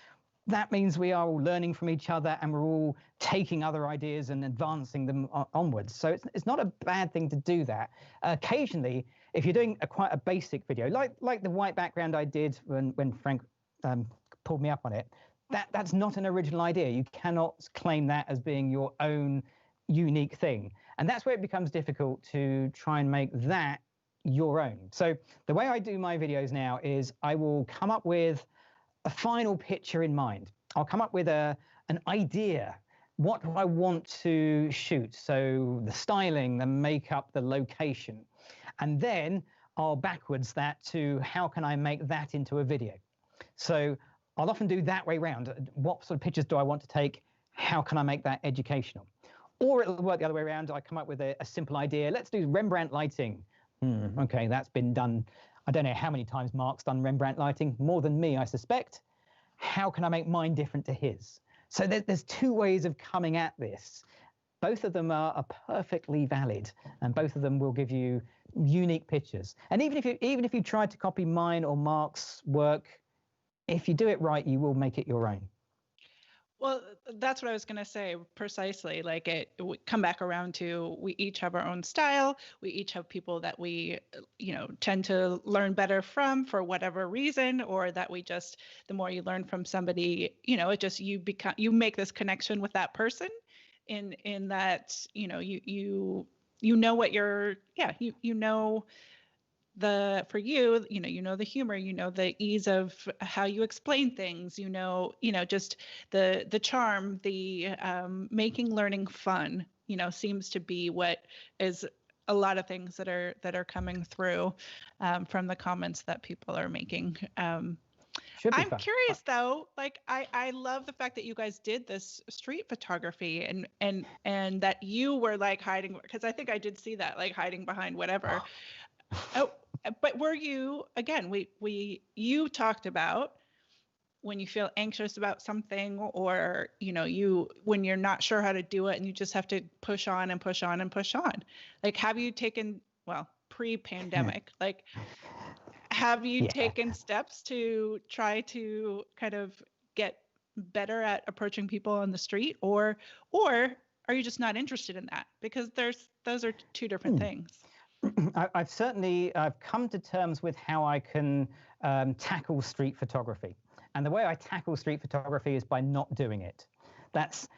B: that means we are all learning from each other and we're all taking other ideas and advancing them onwards. So it's not a bad thing to do that. Occasionally, if you're doing quite a basic video, like the white background I did when Frank pulled me up on it, that's not an original idea. You cannot claim that as being your own unique thing. And that's where it becomes difficult to try and make that your own. So the way I do my videos now is I will come up with a final picture in mind. I'll come up with an idea. What do I want to shoot? So the styling, the makeup, the location. And then I'll backwards that to how can I make that into a video? So I'll often do that way around. What sort of pictures do I want to take? How can I make that educational? Or it'll work the other way around. I come up with a simple idea. Let's do Rembrandt lighting. Okay, that's been done. I don't know how many times Mark's done Rembrandt lighting, more than me, I suspect. How can I make mine different to his? So there's two ways of coming at this. Both of them are perfectly valid, and both of them will give you unique pictures. And even if you tried to copy mine or Mark's work, if you do it right, you will make it your own.
A: Well, that's what I was going to say precisely. Like we come back around to we each have our own style. We each have people that we, tend to learn better from for whatever reason, or that we just, the more you learn from somebody, it just, you make this connection with that person in that, you know what you're, you know for you, the humor, the ease of how you explain things, just the charm, the making learning fun, seems to be what is a lot of things that are coming through from the comments that people are making.
B: Should be
A: I'm
B: fun.
A: curious though, like I love the fact that you guys did this street photography and that you were like hiding, because I think I did see that, like hiding behind whatever. Oh, but were you, again, you talked about when you feel anxious about something, or when you're not sure how to do it and you just have to push on and push on and push on. Like, have you taken, well, pre-pandemic, like have you taken steps to try to kind of get better at approaching people on the street, or are you just not interested in that? Because those are two different things.
B: I've come to terms with how I can tackle street photography. And the way I tackle street photography is by not doing it. That's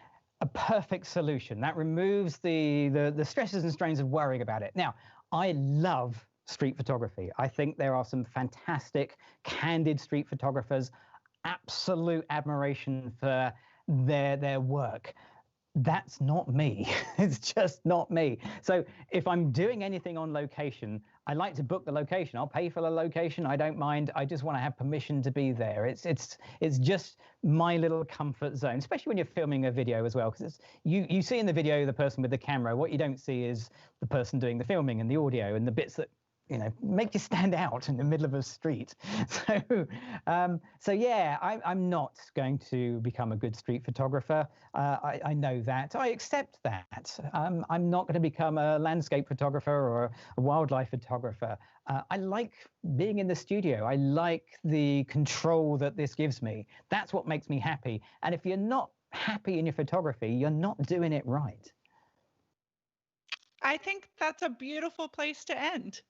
B: a perfect solution. That removes the stresses and strains of worrying about it. Now, I love street photography. I think there are some fantastic, candid street photographers, absolute admiration for their work. That's not me. It's just not me. So if I'm doing anything on location, I like to book the location. I'll pay for the location. I don't mind. I just want to have permission to be there. It's just my little comfort zone, especially when you're filming a video as well, because you see in the video the person with the camera. What you don't see is the person doing the filming and the audio and the bits that make you stand out in the middle of a street. So yeah, I'm not going to become a good street photographer. I know that. I accept that. I'm not going to become a landscape photographer or a wildlife photographer. I like being in the studio. I like the control that this gives me. That's what makes me happy. And if you're not happy in your photography, you're not doing it right.
A: I think that's a beautiful place to end.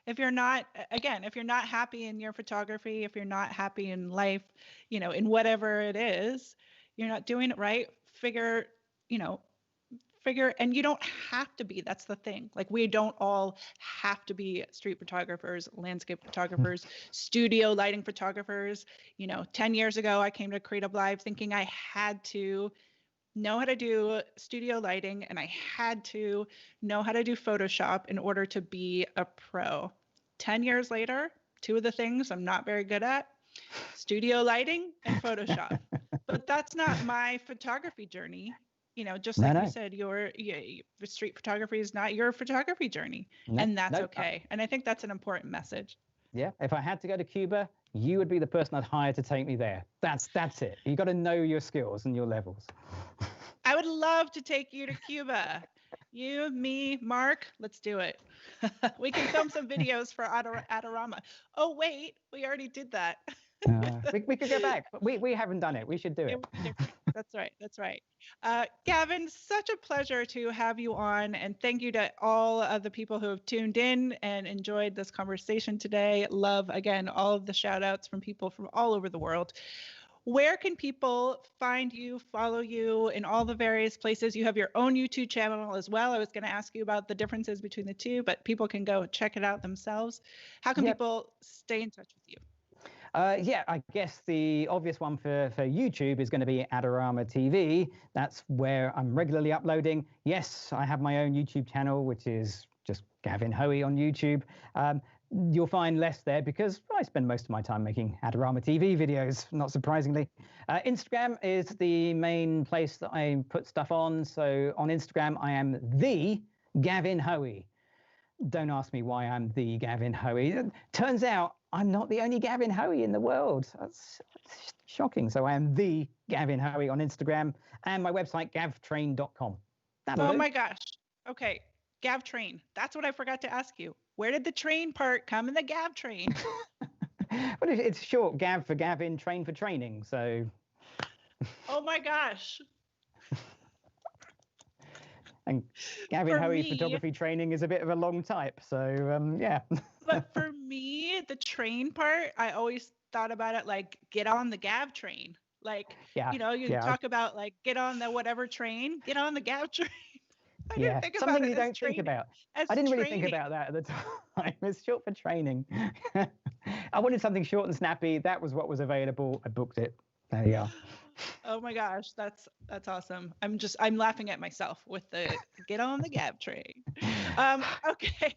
A: If you're not happy in your photography, if you're not happy in life, in whatever it is, you're not doing it right. Figure, and you don't have to be. That's the thing. Like, we don't all have to be street photographers, landscape photographers, studio lighting photographers. 10 years ago, I came to CreativeLive thinking I had to know how to do studio lighting and I had to know how to do Photoshop in order to be a pro. 10 years later, two of the things I'm not very good at: studio lighting and Photoshop. But that's not my photography journey. Just like you said, your street photography is not your photography journey. And that's okay. And I think that's an important message.
B: Yeah. If I had to go to Cuba, you would be the person I'd hire to take me there. That's it. You got to know your skills and your levels.
A: I would love to take you to Cuba. You, me, Mark, let's do it. We can film some videos for Adorama. Oh, wait, we already did that.
B: We could go back. We haven't done it. We should do it.
A: That's right. That's right. Gavin, such a pleasure to have you on. And thank you to all of the people who have tuned in and enjoyed this conversation today. Love, again, all of the shout outs from people from all over the world. Where can people find you, follow you in all the various places? You have your own YouTube channel as well. I was going to ask you about the differences between the two, but people can go check it out themselves. How can people stay in touch with you?
B: Yeah, I guess the obvious one for YouTube is going to be Adorama TV. That's where I'm regularly uploading. Yes, I have my own YouTube channel, which is just Gavin Hoey on YouTube. You'll find less there because I spend most of my time making Adorama TV videos, not surprisingly. Instagram is the main place that I put stuff on. So on Instagram, I am the Gavin Hoey. Don't ask me why I'm the Gavin Hoey. Turns out I'm not the only Gavin Hoey in the world. That's shocking. So I am the Gavin Hoey on Instagram, and my website, gavtrain.com.
A: Oh my gosh. Okay. GavTrain. That's what I forgot to ask you. Where did the train part come in the Gav train?
B: Well, it's short. Gav for Gavin, train for training. So.
A: Oh my gosh.
B: And Gavin Hoey's photography training is a bit of a long type. So, yeah.
A: But for me, the train part, I always thought about it like, get on the Gav train. Like, you talk about like, get on the whatever train, get on the Gav train. I didn't think about
B: something
A: it
B: you
A: as
B: don't think
A: training.
B: about.
A: As
B: I didn't really think
A: training.
B: about that at the time. It's short for training. I wanted something short and snappy. That was what was available. I booked it. There you are.
A: Oh my gosh, that's awesome. I'm laughing at myself with the get on the Gab train. Okay.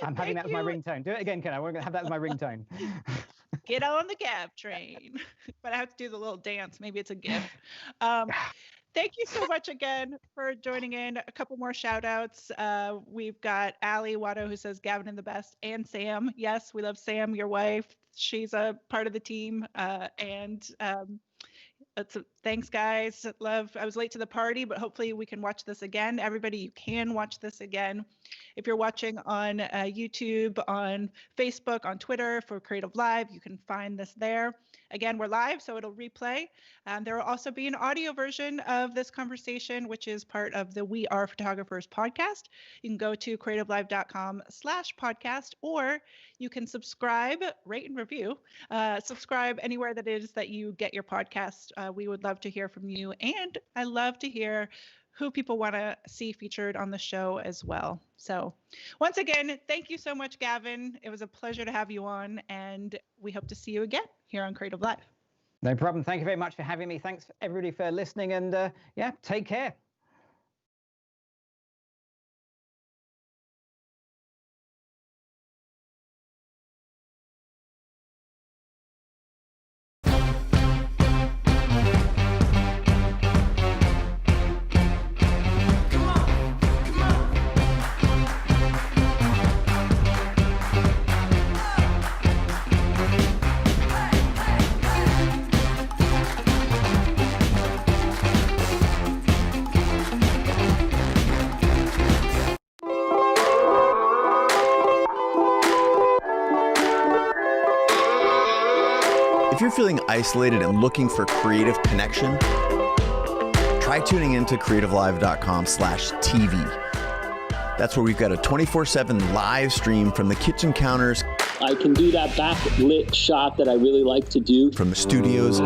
B: I'm having
A: Thank
B: that as my
A: you.
B: ringtone. Do it again, Ken. We're going to have that as my ringtone.
A: Get on the Gab train. But I have to do the little dance. Maybe it's a GIF. Thank you so much again for joining in. A couple more shout outs. We've got Allie Watto who says Gavin and the best, and Sam. Yes, we love Sam, your wife. She's a part of the team. Thanks, guys. I was late to the party, but hopefully we can watch this again. Everybody, you can watch this again. If you're watching on YouTube, on Facebook, on Twitter for CreativeLive, you can find this there. Again, we're live, so it'll replay. There will also be an audio version of this conversation, which is part of the We Are Photographers podcast. You can go to creativelive.com/podcast, or you can subscribe, rate, and review. Subscribe anywhere that it is that you get your podcast. We would love to hear from you, and I love to hear who people want to see featured on the show as well. So once again, thank you so much, Gavin. It was a pleasure to have you on, and we hope to see you again here on Creative Live.
B: No problem. Thank you very much for having me. Thanks everybody for listening, and yeah, take care.
C: If you're feeling isolated and looking for creative connection, try tuning into creativelive.com/TV. That's where we've got a 24/7 live stream from the kitchen counters.
D: I can do that backlit shot that I really like to do.
C: From the studios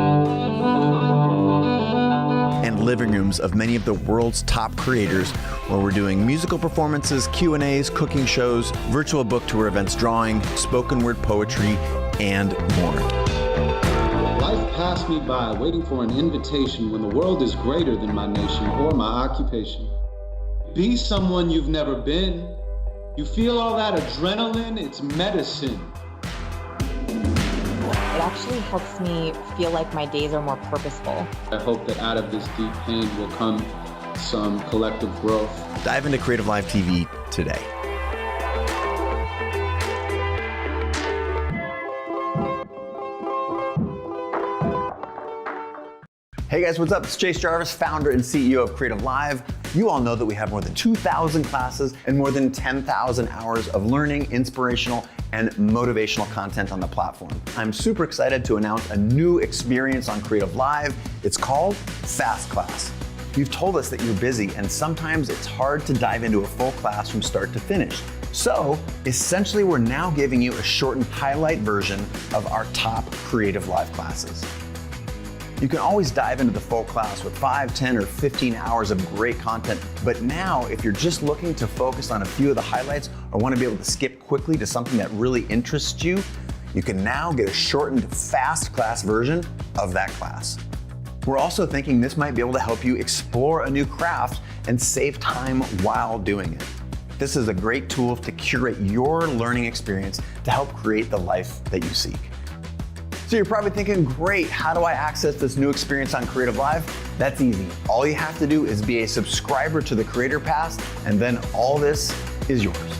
C: and living rooms of many of the world's top creators, where we're doing musical performances, Q&As, cooking shows, virtual book tour events, drawing, spoken word poetry, and more.
E: Life passed me by waiting for an invitation when the world is greater than my nation or my occupation. Be someone you've never been. You feel all that adrenaline, it's medicine.
F: It actually helps me feel like my days are more purposeful.
E: I hope that out of this deep pain will come some collective growth.
C: Dive into Creative Live TV today. Hey guys, what's up? It's Chase Jarvis, founder and CEO of Creative Live. You all know that we have more than 2,000 classes and more than 10,000 hours of learning, inspirational, and motivational content on the platform. I'm super excited to announce a new experience on Creative Live. It's called Fast Class. You've told us that you're busy and sometimes it's hard to dive into a full class from start to finish. So essentially, we're now giving you a shortened highlight version of our top Creative Live classes. You can always dive into the full class with 5, 10, or 15 hours of great content. But now, if you're just looking to focus on a few of the highlights or want to be able to skip quickly to something that really interests you, you can now get a shortened fast class version of that class. We're also thinking this might be able to help you explore a new craft and save time while doing it. This is a great tool to curate your learning experience to help create the life that you seek. So you're probably thinking, great, how do I access this new experience on Creative Live? That's easy. All you have to do is be a subscriber to the Creator Pass, and then all this is yours.